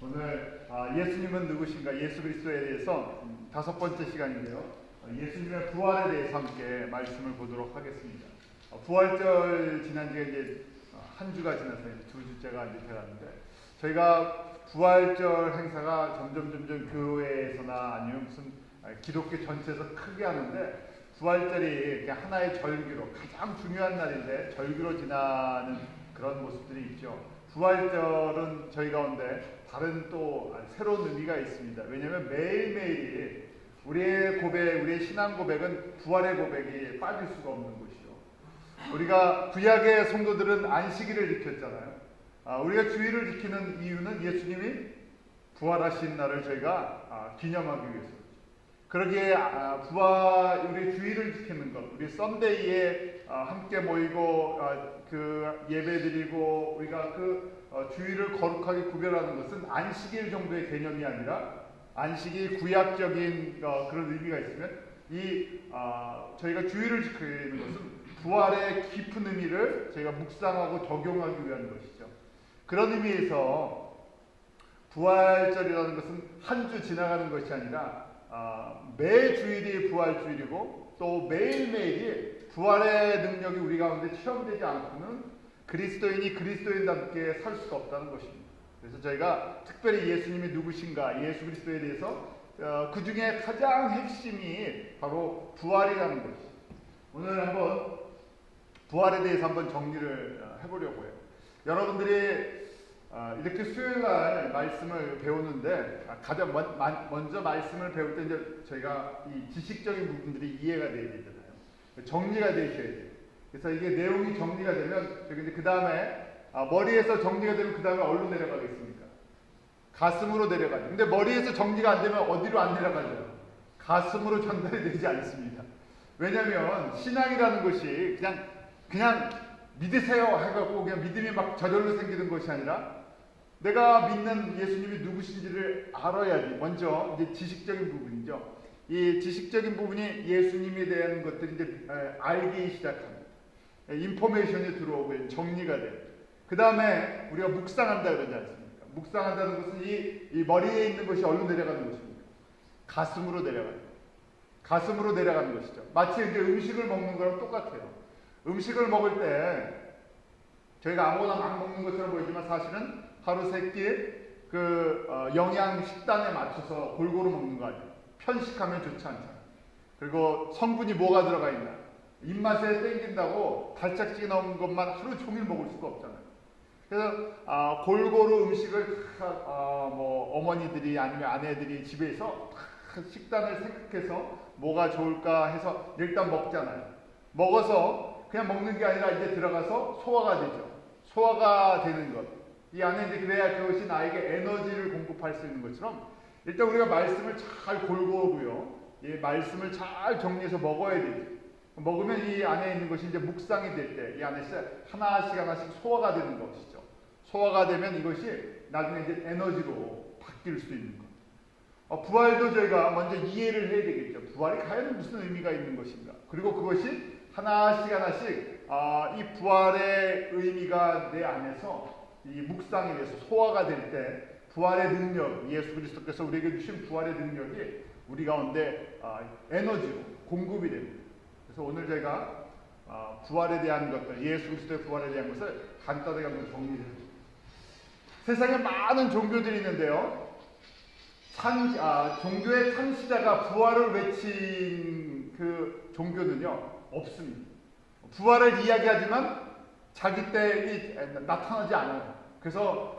오늘 예수님은 누구신가? 예수 그리스도에 대해서 5번째 시간인데요. 예수님의 부활에 대해서 함께 말씀을 보도록 하겠습니다. 부활절 지난 지가 이제 한 주가 지나서 이제 2주째가 이제 돼가는데, 저희가 부활절 행사가 점점 교회에서나 아니면 무슨 기독교 전체에서 크게 하는데, 부활절이 하나의 절기로, 가장 중요한 날인데 절기로 지나는 그런 모습들이 있죠. 부활절은 저희 가운데 다른 또 새로운 의미가 있습니다. 왜냐하면 매일매일이 우리의 고백, 우리의 신앙 고백은 부활의 고백이 빠질 수가 없는 것이죠. 우리가 구약의 성도들은 안식일을 지켰잖아요. 우리가 주일을 지키는 이유는 예수님이 부활하신 날을 저희가 기념하기 위해서. 그러기에 우리 주일을 지키는 것, 우리 썬데이에 함께 모이고 그 예배드리고 우리가 주일을 거룩하게 구별하는 것은 안식일 정도의 개념이 아니라, 안식이 구약적인 그런 의미가 있으면 저희가 주일을 지키는 것은 부활의 깊은 의미를 저희가 묵상하고 적용하기 위한 것이죠. 그런 의미에서 부활절이라는 것은 한 주 지나가는 것이 아니라 매 주일이 부활주일이고, 또 매일매일이 부활의 능력이 우리 가운데 체험되지 않고는 그리스도인이 그리스도인답게 살 수가 없다는 것입니다. 그래서 저희가 특별히 예수님이 누구신가, 예수 그리스도에 대해서 그 중에 가장 핵심이 바로 부활이라는 것이죠. 오늘 한번 부활에 대해서 한번 정리를 해보려고 해요. 여러분들이 이렇게 수요일날 말씀을 배우는데, 가장 먼저 말씀을 배울 때 이제 저희가 이 지식적인 부분들이 이해가 돼야 되잖아요. 정리가 되셔야 돼요. 그래서 이게 내용이 정리가 되면 저기 이제 그 다음에 머리에서 정리가 되면 그 다음에 어디로 내려가겠습니까? 가슴으로 내려가죠. 근데 머리에서 정리가 안 되면 어디로 안 내려가죠? 가슴으로 전달이 되지 않습니다. 왜냐하면 신앙이라는 것이 그냥 믿으세요 해갖고 그냥 믿음이 막 저절로 생기는 것이 아니라, 내가 믿는 예수님이 누구신지를 알아야지. 먼저 이제 지식적인 부분이죠. 이 지식적인 부분이 예수님에 대한 것들이 이제 알기 시작합니다. 인포메이션이 들어오고 정리가 돼요. 그 다음에 우리가 묵상한다 그러지 않습니까? 묵상한다는 것은 이 머리에 있는 것이 어디로 내려가는 것입니까? 가슴으로 내려가는 거예요. 가슴으로 내려가는 것이죠. 마치 이제 음식을 먹는 거랑 똑같아요. 음식을 먹을 때 저희가 아무거나 막 먹는 것처럼 보이지만 사실은 하루 세 끼 영양 식단에 맞춰서 골고루 먹는 거 아니에요. 편식하면 좋지 않잖아요. 그리고 성분이 뭐가 들어가 있나, 입맛에 땡긴다고 달짝지게 나온 것만 하루 종일 먹을 수가 없잖아요. 그래서 골고루 음식을 어머니들이 아니면 아내들이 집에서 식단을 생각해서 뭐가 좋을까 해서 일단 먹잖아요. 먹어서 그냥 먹는 게 아니라 이제 들어가서 소화가 되죠. 소화가 되는 것, 이 안에 이제 그래야 그것이 나에게 에너지를 공급할 수 있는 것처럼, 일단 우리가 말씀을 잘 골고루요, 이 말씀을 잘 정리해서 먹어야 되죠. 먹으면 이 안에 있는 것이 이제 묵상이 될 때 이 안에서 하나씩 소화가 되는 것이죠. 소화가 되면 이것이 나중에 이제 에너지로 바뀔 수 있는 것. 부활도 저희가 먼저 이해를 해야 되겠죠. 부활이 과연 무슨 의미가 있는 것인가. 그리고 그것이 하나씩 이 부활의 의미가 내 안에서 이 묵상이 돼서 소화가 될 때, 부활의 능력, 예수 그리스도께서 우리에게 주신 부활의 능력이 우리 가운데 에너지로 공급이 됩니다. 그래서 오늘 제가 부활에 대한 것들, 예수 그리스도의 부활에 대한 것을 간단하게 한번 정리해드립니다. 세상에 많은 종교들이 있는데요, 종교의 창시자가 부활을 외친 그 종교는요 없습니다. 부활을 이야기하지만 자기 때 나타나지 않아요. 그래서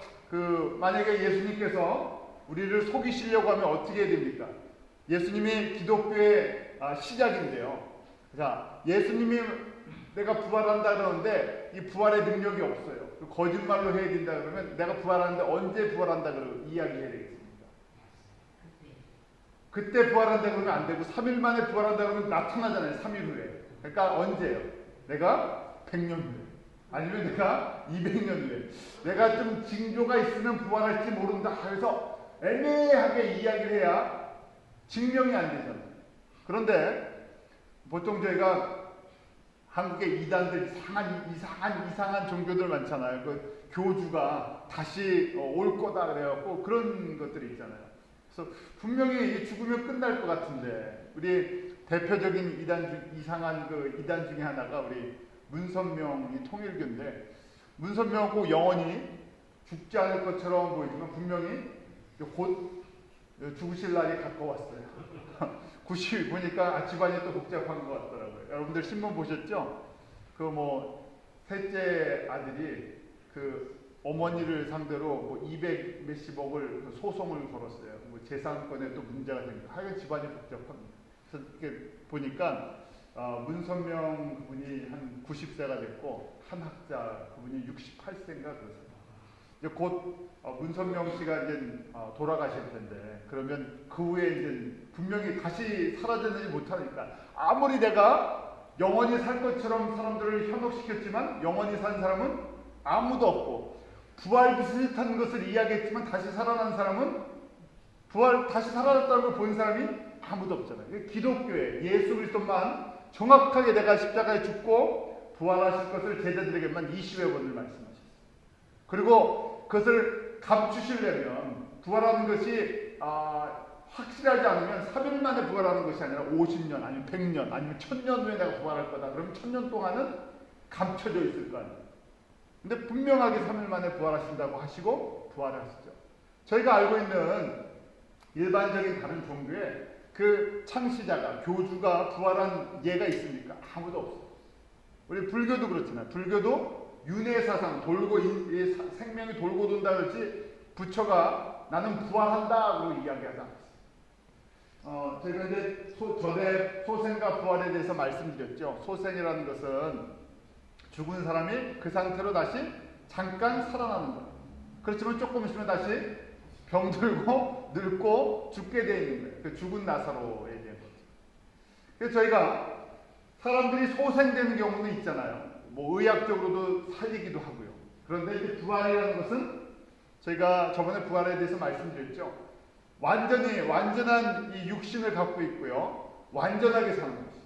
만약에 예수님께서 우리를 속이시려고 하면 어떻게 해야 됩니까? 예수님이 기독교의 시작인데요. 자, 예수님이 내가 부활한다 그러는데 이 부활의 능력이 없어요. 거짓말로 해야 된다 그러면 내가 부활하는데 언제 부활한다 그러고 이야기해야 되겠습니까? 그때 부활한다 그러면 안 되고 3일 만에 부활한다 그러면 나타나잖아요. 3일 후에. 그러니까 언제요? 내가 100년 후에. 아니면 내가 200년 후에. 내가 좀 징조가 있으면 부활할지 모른다. 그래서 애매하게 이야기를 해야 증명이 안 되잖아요. 그런데 보통 저희가 한국의 이단들 이상한 종교들 많잖아요. 교주가 다시 올 거다 그래갖고 그런 것들이 있잖아요. 그래서 분명히 죽으면 끝날 것 같은데 우리 대표적인 이상한 그 이단 중에 하나가 우리 문선명이 통일교인데 문선명은 꼭 영원히 죽지 않을 것처럼 보이지만 분명히 곧 죽으실 날이 가까웠어요. 90 보니까 집안이 또 복잡한 것 같더라고요. 여러분들 신문 보셨죠? 그 뭐 셋째 아들이 그 어머니를 상대로 뭐 200 몇십억을 소송을 걸었어요. 뭐 재산권에 또 문제가 생겨. 하여간 집안이 복잡합니다. 그래서 이렇게 보니까 문선명 그분이 한 90세가 됐고 한 학자 그분이 68세인가 그러세요. 이제 곧 문선명 씨가 이제 돌아가실 텐데 그러면 그 후에 이제 분명히 다시 사라지지 못하니까 아무리 내가 영원히 살 것처럼 사람들을 현혹시켰지만 영원히 산 사람은 아무도 없고 부활 비슷한 것을 이야기했지만 다시 살아난 사람은 다시 살아났다는 걸 본 사람이 아무도 없잖아요. 기독교에 예수 그리스도만 정확하게 내가 십자가에 죽고 부활하실 것을 제자들에게만 20여 번을 말씀하셨어요. 그리고 그것을 감추시려면 부활하는 것이 확실하지 않으면 3일 만에 부활하는 것이 아니라 50년 아니면 100년 아니면 1000년 후에 내가 부활할 거다. 그러면 1000년 동안은 감춰져 있을 거 아니에요. 근데 분명하게 3일 만에 부활하신다고 하시고 부활하시죠. 저희가 알고 있는 일반적인 다른 종교에 그 창시자가 교주가 부활한 예가 있습니까? 아무도 없어요. 우리 불교도 그렇잖아요. 불교도 윤회사상 돌고 생명이 돌고 돈다 그러지 부처가 나는 부활한다고 이야기하지 않았어요. 저희가 이제 전에 소생과 부활에 대해서 말씀드렸죠. 소생이라는 것은 죽은 사람이 그 상태로 다시 잠깐 살아나는 거예요. 그렇지만 조금 있으면 다시 병들고 늙고 죽게 되어 있는 거예요. 그 죽은 나사로에 대한 거죠. 그래서 저희가 사람들이 소생되는 경우는 있잖아요. 뭐 의학적으로도 살리기도 하고요. 그런데 이제 부활이라는 것은 저희가 저번에 부활에 대해서 말씀드렸죠. 완전한 이 육신을 갖고 있고요. 완전하게 사는 것이.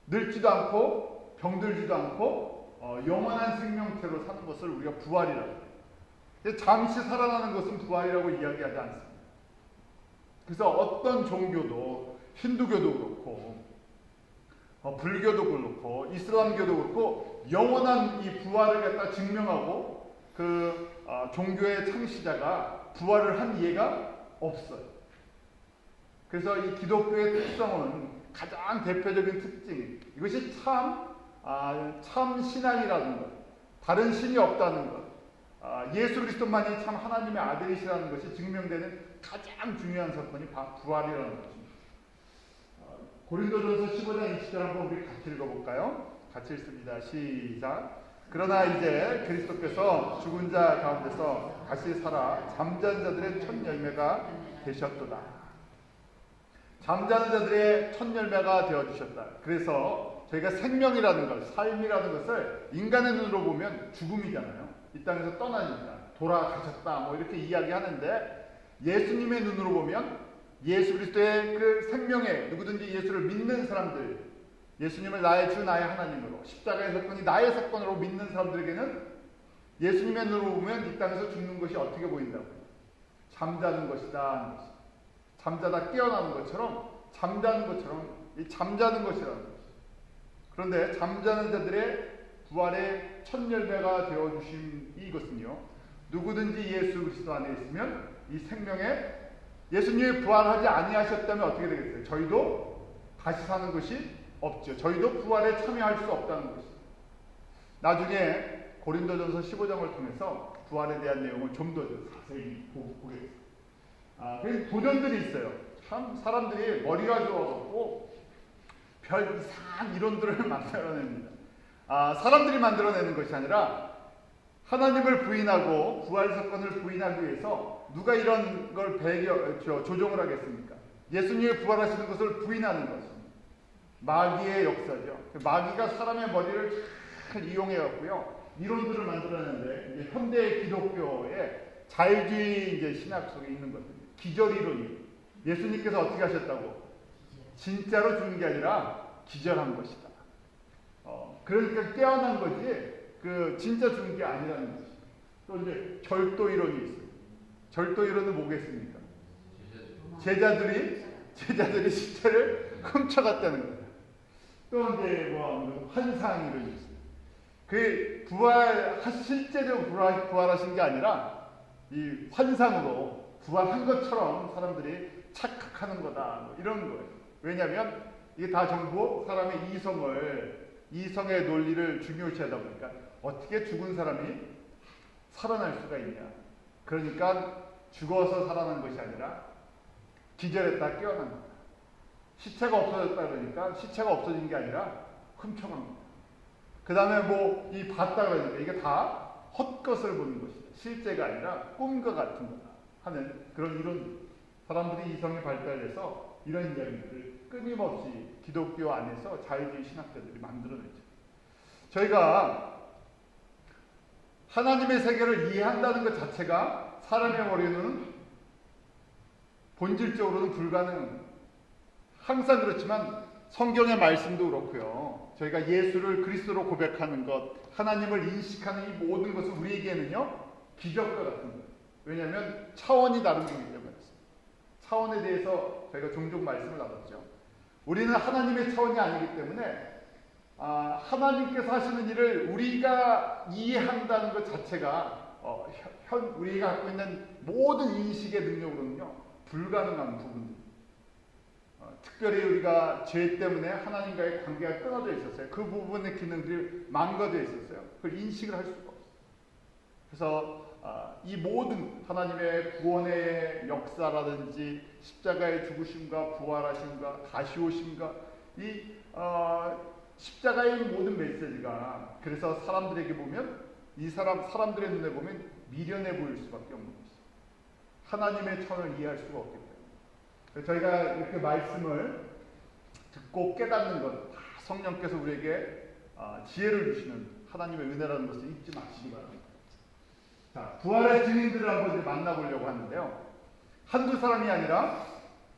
늙지도 않고 병들지도 않고 영원한 생명체로 사는 것을 우리가 부활이라고 해요. 잠시 살아나는 것은 부활이라고 이야기하지 않습니다. 그래서 어떤 종교도 힌두교도 그렇고 불교도 그렇고 이슬람교도 그렇고 영원한 이 부활을 갖다 증명하고 그 종교의 창시자가 부활을 한 예가 없어요. 그래서 이 기독교의 특성은 가장 대표적인 특징 이것이 참 신앙이라는 것, 다른 신이 없다는 것, 예수 그리스도만이 참 하나님의 아들이시라는 것이 증명되는 가장 중요한 사건이 부활이라는 것입니다. 고린도전서 15장 20절 한번 우리 같이 읽어볼까요? 같이 읽습니다. 시작. 그러나 이제 그리스도께서 죽은 자 가운데서 다시 살아 잠자는 자들의 첫 열매가 되셨도다. 잠자는 자들의 첫 열매가 되어주셨다. 그래서 저희가 생명이라는 것, 삶이라는 것을 인간의 눈으로 보면 죽음이잖아요. 이 땅에서 떠나니까 돌아가셨다 뭐 이렇게 이야기하는데 예수님의 눈으로 보면 예수 그리스도의 그 생명에 누구든지 예수를 믿는 사람들, 예수님을 나의 주 나의 하나님으로 십자가의 사건이 나의 사건으로 믿는 사람들에게는 예수님의 눈으로 보면 이 땅에서 죽는 것이 어떻게 보인다고요? 잠자는 것이다. 잠자다 깨어나는 것처럼 잠자는 것처럼 잠자는 것이라는 것이죠. 그런데 잠자는 자들의 부활의 첫 열매가 되어주신 이것은요. 누구든지 예수 그리스도 안에 있으면 이 생명에 예수님이 부활하지 아니하셨다면 어떻게 되겠어요? 저희도 다시 사는 것이 없죠. 저희도 부활에 참여할 수 없다는 것이죠. 나중에 고린도전서 15장을 통해서 부활에 대한 내용을 좀 더 자세히 보겠습니다. 그래서 도전들이 있어요. 참 사람들이 머리가 좋아갖고 별 이상한 이론들을 만들어냅니다. 사람들이 만들어내는 것이 아니라 하나님을 부인하고 부활 사건을 부인하기 위해서 누가 이런 걸 조종을 하겠습니까? 예수님이 부활하시는 것을 부인하는 것입니다. 마귀의 역사죠. 마귀가 사람의 머리를 잘 이용해갖고요. 이론들을 만들어내는데 이제 현대 기독교의 자유주의 이제 신학 속에 있는 것입니다. 기절 이론이 예수님께서 어떻게 하셨다고? 진짜로 죽은 게 아니라 기절한 것이다. 그러니까 깨어난 거지 그 진짜 죽은 게 아니라는 것이죠. 또 이제 절도 이론이 있어요. 절도 이론은 뭐겠습니까? 제자들이 시체를 훔쳐갔다는 거예요. 또 이제 뭐 환상 이론이 있어요. 그 실제로 부활하신 게 아니라 이 환상으로 부활한 것처럼 사람들이 착각하는 거다. 뭐 이런 거예요. 왜냐하면 이게 다 전부 사람의 이성의 논리를 중요시하다 보니까 어떻게 죽은 사람이 살아날 수가 있냐. 그러니까 죽어서 살아난 것이 아니라 기절했다 깨어난 거다. 시체가 없어졌다 그러니까 시체가 없어진 게 아니라 훔쳐간 겁니다. 그 다음에 뭐 이 봤다 그러니까 이게 다 헛것을 보는 것이다. 실제가 아니라 꿈과 같은 거다 하는 그런 이론. 사람들이 이성이 발달해서 이런 이야기들을 끊임없이 기독교 안에서 자유주의 신학자들이 만들어내죠. 저희가 하나님의 세계를 이해한다는 것 자체가 사람의 머리는 본질적으로는 불가능합니다. 항상 그렇지만 성경의 말씀도 그렇고요. 저희가 예수를 그리스도로 고백하는 것, 하나님을 인식하는 이 모든 것은 우리에게는요 기적과 같은 거예요. 왜냐하면 차원이 다른 거기 때문에 그렇습니다. 차원에 대해서 저희가 종종 말씀을 나눴죠. 우리는 하나님의 차원이 아니기 때문에 하나님께서 하시는 일을 우리가 이해한다는 것 자체가 우리가 갖고 있는 모든 인식의 능력으로는요 불가능한 부분입니다. 특별히 우리가 죄 때문에 하나님과의 관계가 끊어져 있었어요. 그 부분의 기능들이 망가져 있었어요. 그걸 인식을 할 수가 없어요. 그래서 이 모든 하나님의 구원의 역사라든지 십자가의 죽으심과 부활하심과 다시 오심과 이 십자가의 모든 메시지가 그래서 사람들에게 보면 사람들의 눈에 보면 미련해 보일 수밖에 없는 것이죠. 하나님의 천을 이해할 수가 없기 때문에 저희가 이렇게 말씀을 듣고 깨닫는 것 성령께서 우리에게 지혜를 주시는 하나님의 은혜라는 것을 잊지 마시기 바랍니다. 자, 부활의 증인들을 한번 이제 만나보려고 하는데요. 한두 사람이 아니라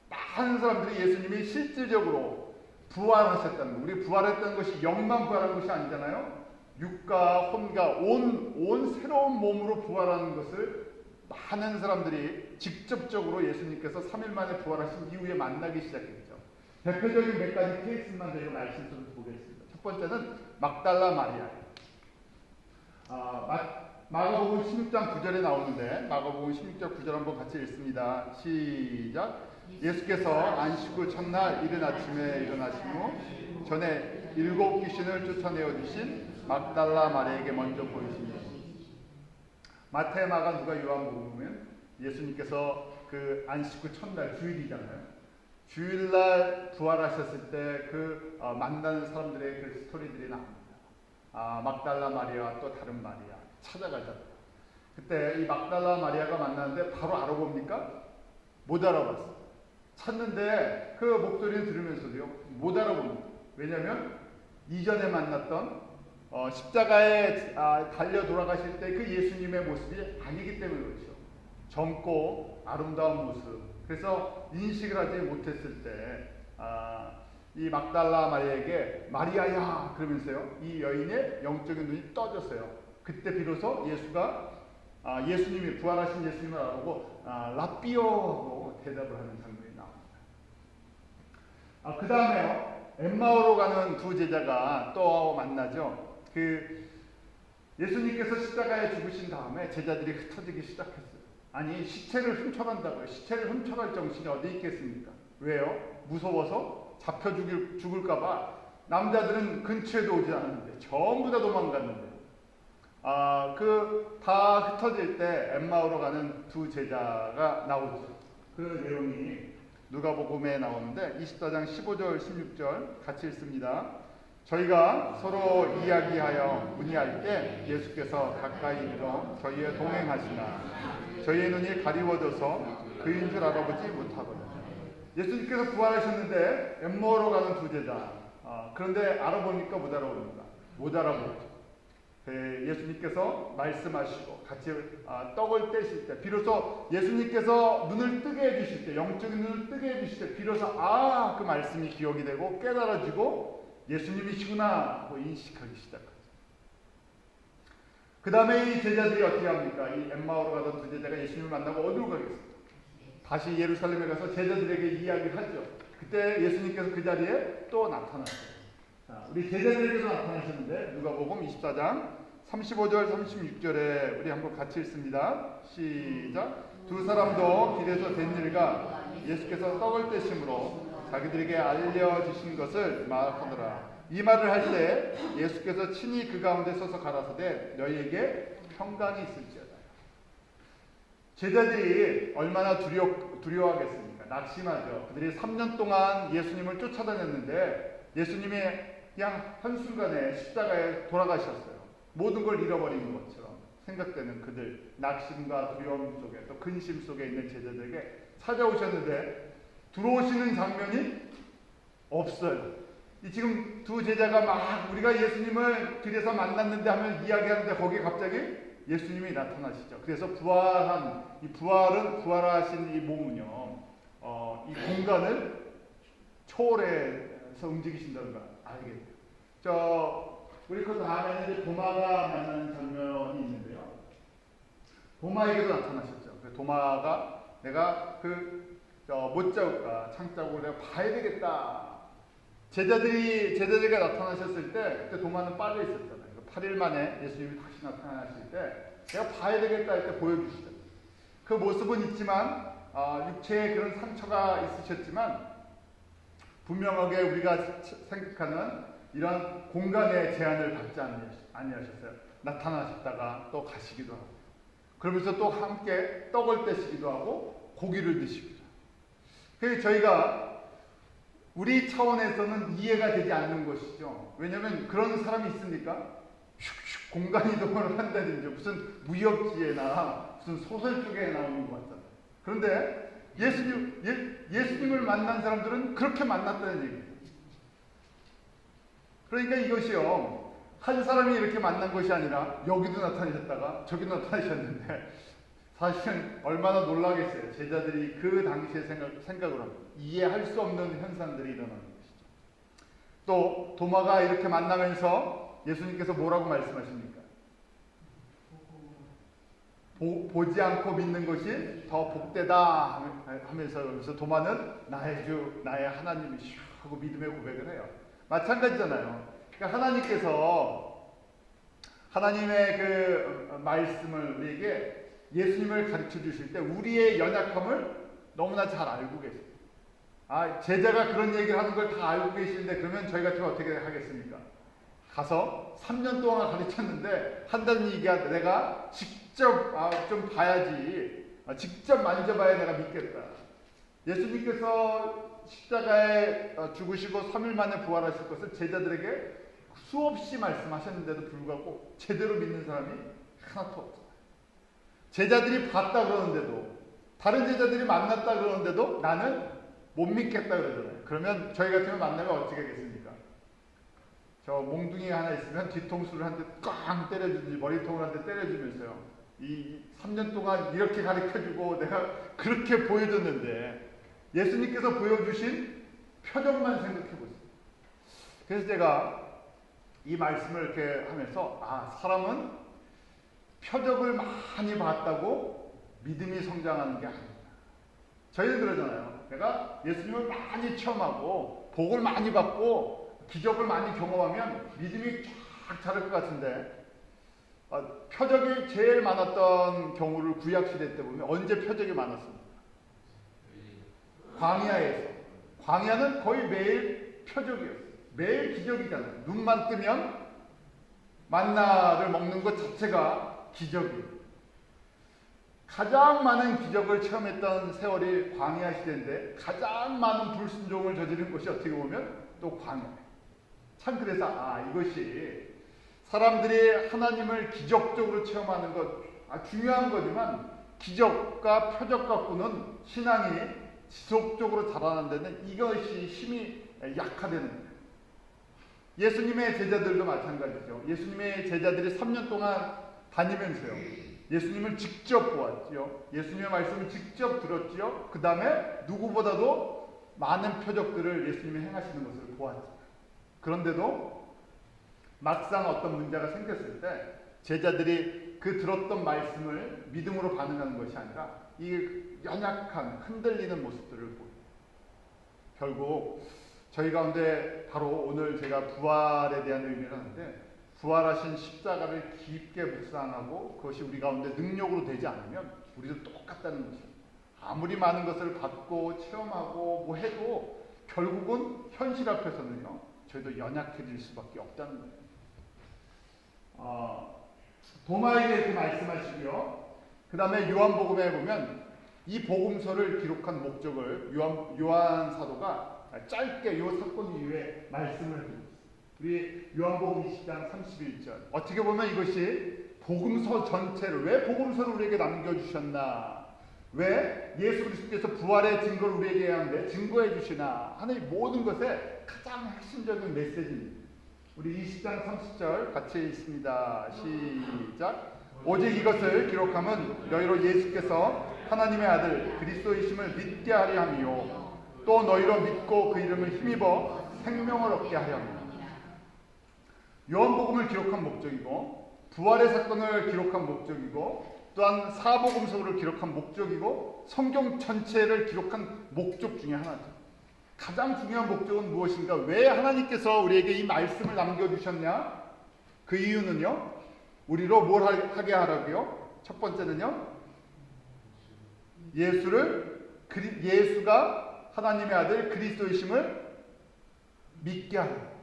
많은 사람들이 예수님이 실질적으로 부활하셨다는 거. 우리 부활했다는 것이 영만 부활한 것이 아니잖아요. 육과 혼과 온 새로운 몸으로 부활하는 것을 많은 사람들이 직접적으로 예수님께서 3일 만에 부활하신 이후에 만나기 시작했죠. 대표적인 몇 가지 케이스만 저희가 말씀 좀 보겠습니다. 첫 번째는 막달라 마리아예요. 마가복음 16장 9절에 나오는데 마가복음 16장 9절 한번 같이 읽습니다. 시작. 예수께서 안식 후 첫날 이른 아침에 일어나신 후 전에 7 귀신을 쫓아내어 주신 막달라 마리아에게 먼저 보이시니 마태, 마가, 누가, 요한복음은 예수님께서 그 안식 후 첫날 주일이잖아요. 주일날 부활하셨을 때 그 만나는 사람들의 그 스토리들이 나옵니다. 막달라 마리아와 또 다른 마리아 찾아가잖아요. 그때 이 막달라 마리아가 만났는데 바로 알아봅니까? 못 알아봤어요. 찾는데 그 목소리를 들으면서도요 못 알아봅니다. 왜냐하면 이전에 만났던 십자가에 달려 돌아가실 때 그 예수님의 모습이 아니기 때문에 그렇죠. 젊고 아름다운 모습. 그래서 인식을 하지 못했을 때 이 막달라 마리아에게 마리아야 그러면서요 이 여인의 영적인 눈이 떠졌어요. 그때 비로소 예수님이 부활하신 예수님을 알아보고 라삐오 하고 대답을 하는 장면이 나옵니다. 그 다음에요 엠마오로 가는 두 제자가 또 만나죠. 예수님께서 십자가에 죽으신 다음에 제자들이 흩어지기 시작했어요. 아니 시체를 훔쳐간다고요. 시체를 훔쳐갈 정신이 어디 있겠습니까? 왜요? 무서워서 잡혀 죽을까봐 남자들은 근처에도 오지 않았는데 전부 다 도망갔는데 다 흩어질 때 엠마오로 가는 두 제자가 나오죠. 그 내용이 누가복음에 나오는데 24장 15절 16절 같이 읽습니다. 저희가 서로 이야기하여 문의할 때 예수께서 가까이 이르러 저희의 동행하시나 저희의 눈이 가리워져서 그인 줄 알아보지 못하거든요. 예수님께서 부활하셨는데 엠마오로 가는 두 제자 그런데 알아보니까 못 알아봅니다. 못 알아보죠. 예수님께서 말씀하시고 같이 떡을 떼실 때 비로소 예수님께서 눈을 뜨게 해주실 때 영적인 눈을 뜨게 해주실 때 비로소 그 말씀이 기억이 되고 깨달아지고 예수님이시구나 하고 인식하기 시작하죠. 그 다음에 이 제자들이 어떻게 합니까? 이 엠마오로 가던 두 제자가 예수님을 만나고 어디로 가겠습니까? 다시 예루살렘에 가서 제자들에게 이야기를 하죠. 그때 예수님께서 그 자리에 또 나타났어요. 자, 우리 제자들에게도 나타나셨는데 누가복음 24장 35절 36절에 우리 한번 같이 읽습니다. 시작. 두 사람도 길에서 된 일과 예수께서 떡을 떼심으로 자기들에게 알려주신 것을 말하더라. 이 말을 할 때 예수께서 친히 그 가운데 서서 가라사대 너희에게 평강이 있을지어다. 제자들이 얼마나 두려워하겠습니까? 낙심하죠. 그들이 3년 동안 예수님을 쫓아다녔는데 예수님이 그냥 한순간에 십자가에 돌아가셨어요. 모든 걸 잃어버린 것처럼 생각되는 그들, 낙심과 두려움 속에 또 근심 속에 있는 제자들에게 찾아오셨는데 들어오시는 장면이 없어요. 지금 두 제자가 막 우리가 예수님을 길에서 만났는데 하면 이야기하는데 거기에 갑자기 예수님이 나타나시죠. 그래서 부활하신 이 몸은요, 이 공간을 초월해서 움직이신다는 걸 알게 돼요. 우리 그 다음에는 이제 도마가 만나는 장면이 있는데요. 도마에게도 나타나셨죠. 도마가 내가 못자국과 창자국을 내가 봐야 되겠다. 제자들에게 나타나셨을 때 그때 도마는 빠져 있었잖아요. 8일 만에 예수님이 다시 나타나실 때 내가 봐야 되겠다 할 때 보여주시잖아요. 그 모습은 있지만 육체에 그런 상처가 있으셨지만 분명하게 우리가 생각하는 이런 공간의 제한을 받지 아니하셨어요. 나타나셨다가 또 가시기도 하고 그러면서 또 함께 떡을 떼시기도 하고 고기를 드시기도 하고 그래서 저희가 우리 차원에서는 이해가 되지 않는 것이죠. 왜냐하면 그런 사람이 있습니까? 슉슉 공간 이동을 한다든지 무슨 무협지에나 무슨 소설 쪽에 나오는 것 같잖아요. 그런데 예수님을 만난 사람들은 그렇게 만났다는 얘기예요. 그러니까 이것이요, 한 사람이 이렇게 만난 것이 아니라 여기도 나타나셨다가 저기도 나타나셨는데 사실은 얼마나 놀라겠어요. 제자들이 그 당시의 생각으로 합니다. 이해할 수 없는 현상들이 일어나는 것이죠. 또 도마가 이렇게 만나면서 예수님께서 뭐라고 말씀하십니까? 보지 않고 믿는 것이 더 복되다 하면서 여기서 도마는 나의 주, 나의 하나님이시오 하고 믿음의 고백을 해요. 마찬가지잖아요. 그러니까 하나님께서 하나님의 그 말씀을 우리에게 예수님을 가르쳐 주실 때 우리의 연약함을 너무나 잘 알고 계세요. 제자가 그런 얘기를 하는 걸 다 알고 계시는데 그러면 저희 같으면 어떻게 하겠습니까? 가서 3년 동안 가르쳤는데 한다는 얘기가 내가 직접 좀 봐야지, 직접 만져봐야 내가 믿겠다. 예수님께서 십자가에 죽으시고 3일 만에 부활하실 것을 제자들에게 수없이 말씀하셨는데도 불구하고 제대로 믿는 사람이 하나도 없어요. 제자들이 봤다 그러는데도, 다른 제자들이 만났다 그러는데도 나는 못 믿겠다 그러잖아요. 그러면 저희 같으면 만나면 어떻게 하겠습니까? 저 몽둥이 하나 있으면 뒤통수를 한 대 꽝 때려주든지 머리통을 한 대 때려주면서요. 이 3년 동안 이렇게 가르쳐주고 내가 그렇게 보여줬는데 예수님께서 보여주신 표정만 생각해보세요. 그래서 제가 이 말씀을 이렇게 하면서 사람은 표적을 많이 봤다고 믿음이 성장하는 게 아닙니다. 저희는 그러잖아요. 내가 예수님을 많이 체험하고 복을 많이 받고 기적을 많이 경험하면 믿음이 쫙 자랄 것 같은데 표적이 제일 많았던 경우를 구약시대 때 보면 언제 표적이 많았습니까? 광야에서. 광야는 거의 매일 표적이었어요. 매일 기적이잖아요. 눈만 뜨면 만나를 먹는 것 자체가 기적이에요. 가장 많은 기적을 체험했던 세월이 광야 시대인데 가장 많은 불순종을 저지른 것이 어떻게 보면 또 광야예요. 참 그래서 이것이 사람들이 하나님을 기적적으로 체험하는 것 중요한 거지만 기적과 표적 갖고는 신앙이 지속적으로 자라는 데는 이것이 힘이 약화되는 거예요. 예수님의 제자들도 마찬가지죠. 예수님의 제자들이 3년 동안 다니면서요. 예수님을 직접 보았지요. 예수님의 말씀을 직접 들었지요. 그 다음에 누구보다도 많은 표적들을 예수님이 행하시는 것을 보았죠. 그런데도 막상 어떤 문제가 생겼을 때 제자들이 그 들었던 말씀을 믿음으로 반응하는 것이 아니라 이 연약한 흔들리는 모습들을 보여요. 결국 저희 가운데 바로 오늘 제가 부활에 대한 의미를 하는데, 부활하신 십자가를 깊게 묵상하고 그것이 우리 가운데 능력으로 되지 않으면 우리도 똑같다는 것이에요. 아무리 많은 것을 받고 체험하고 뭐 해도 결국은 현실 앞에서는요, 저희도 연약해질 수밖에 없다는 거예요. 도마에게 이렇게 말씀하시고요. 그 다음에 요한복음에 보면 이 복음서를 기록한 목적을 요한 사도가 짧게 요 사건 이후에 말씀을 해주고 있어요. 우리 요한복음 20장 31절. 어떻게 보면 이것이 복음서 전체를, 왜 복음서를 우리에게 남겨주셨나, 왜 예수 그리스도께서 부활의 증거를 우리에게 하는데 증거해 주시나 하는 이 모든 것의 가장 핵심적인 메시지입니다. 우리 20장 30절 같이 있습니다. 시작. 오직 이것을 기록함은 너희로 예수께서 하나님의 아들 그리스도이심을 믿게 하려 함이요 또 너희로 믿고 그 이름을 힘입어 생명을 얻게 하려 함이라. 요한복음을 기록한 목적이고, 부활의 사건을 기록한 목적이고, 또한 사복음서를 기록한 목적이고, 성경 전체를 기록한 목적 중에 하나죠. 가장 중요한 목적은 무엇인가? 왜 하나님께서 우리에게 이 말씀을 남겨주셨냐? 그 이유는요, 우리로 뭘 하게 하라고요? 첫 번째는요, 예수가 하나님의 아들 그리스도이심을 믿게 하라.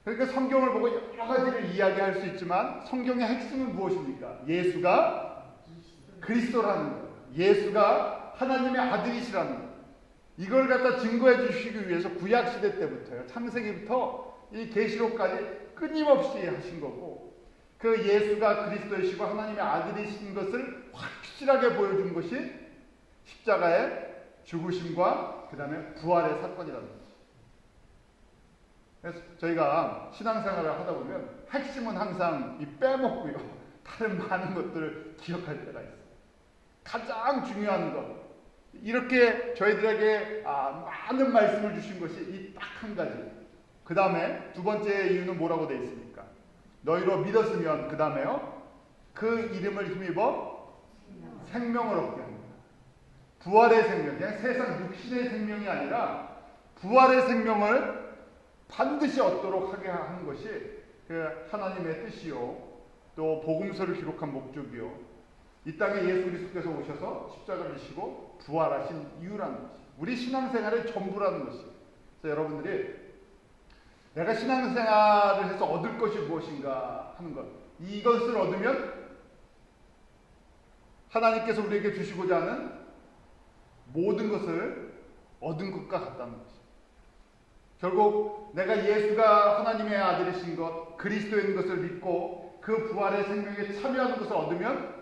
그러니까 성경을 보고 여러 가지를 이야기할 수 있지만 성경의 핵심은 무엇입니까? 예수가 그리스도라는 것, 예수가 하나님의 아들이시라는 것. 이걸 갖다 증거해 주시기 위해서 구약시대 때부터요, 창세기부터 이 계시록까지 끊임없이 하신 거고, 그 예수가 그리스도이시고 하나님의 아들이신 것을 확실하게 보여준 것이 십자가의 죽으심과 그 다음에 부활의 사건이라는 거죠. 그래서 저희가 신앙생활을 하다 보면 핵심은 항상 빼먹고요, 다른 많은 것들을 기억할 때가 있어요. 가장 중요한 것, 이렇게 저희들에게 많은 말씀을 주신 것이 이 딱 한 가지. 그 다음에 두 번째 이유는 뭐라고 되어 있습니까? 너희로 믿었으면, 그 다음에요, 그 이름을 힘입어 생명을 얻게 합니다. 부활의 생명, 그냥 세상 육신의 생명이 아니라 부활의 생명을 반드시 얻도록 하게 하는 것이 그 하나님의 뜻이요, 또 복음서를 기록한 목적이요, 이 땅에 예수 그리스도께서 오셔서 십자가를 지시고 부활하신 이유라는 것이 우리 신앙생활의 전부라는 것이에요. 그래서 여러분들이 내가 신앙생활을 해서 얻을 것이 무엇인가 하는 것, 이것을 얻으면 하나님께서 우리에게 주시고자 하는 모든 것을 얻은 것과 같다는 것이죠. 결국 내가 예수가 하나님의 아들이신 것, 그리스도인 것을 믿고 그 부활의 생명에 참여하는 것을 얻으면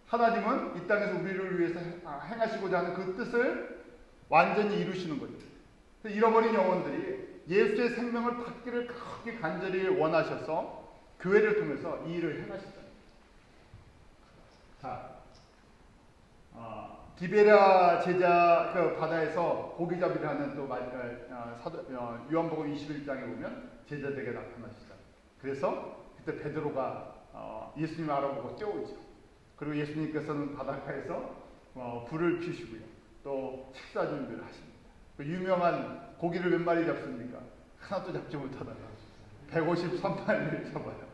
하나님은 이 땅에서 우리를 위해서 행하시고자 하는 그 뜻을 완전히 이루시는 거죠. 잃어버린 영혼들이 예수의 생명을 받기를 그렇게 간절히 원하셔서 교회를 통해서 이 일을 행하시잖아요. 자, 디베랴 제자 그 바다에서 고기잡이를 하는 또 요한복음 21장에 보면 제자들에게 나타나시죠. 그래서 그때 베드로가 예수님을 알아보고 뛰어오죠. 그리고 예수님께서는 바닷가에서 불을 피우시고요, 또 식사 준비를 하십니다. 그 유명한 고기를 몇 마리 잡습니까? 하나도 잡지 못하다가 153마리를 잡아요.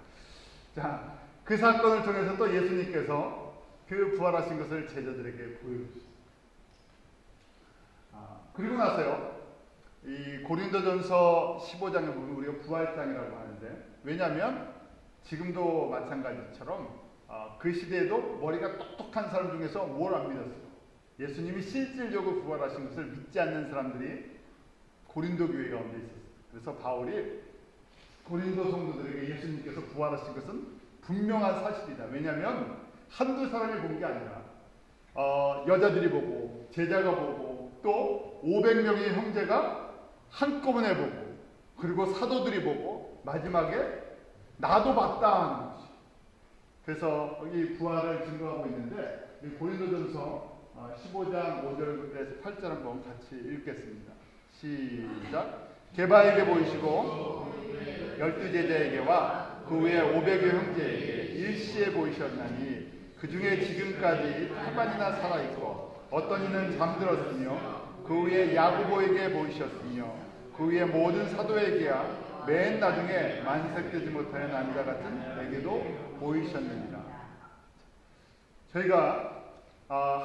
자, 그 사건을 통해서 또 예수님께서 그 부활하신 것을 제자들에게 보여주셨어요. 그리고 나서요, 이 고린도전서 15장에 보면 우리가 부활장이라고 하는데, 왜냐하면 지금도 마찬가지처럼 그 시대에도 머리가 똑똑한 사람 중에서 뭘 안 믿었어요? 예수님이 실질적으로 부활하신 것을 믿지 않는 사람들이 고린도 교회 가운데 있었어요. 그래서 바울이 고린도 성도들에게 예수님께서 부활하신 것은 분명한 사실이다. 왜냐하면 한두 사람이 본 게 아니라 여자들이 보고, 제자가 보고, 또 500명의 형제가 한꺼번에 보고, 그리고 사도들이 보고, 마지막에 나도 봤다 하는 것이. 그래서 여기 부활을 증거하고 있는데, 고린도전서 15장 5절에서 8절 한번 같이 읽겠습니다. 시작. 게바에게 보이시고 12 제자에게와 그 후에 500여 형제에게 일시에 보이셨나니 그 중에 지금까지 8만이나 살아있고 어떤 이는 잠들었으며 그 후에 야고보에게 보이셨으며 그 후에 모든 사도에게야 맨 나중에 만삭되지 못하여 남자 같은 내게도 보이셨느니라. 저희가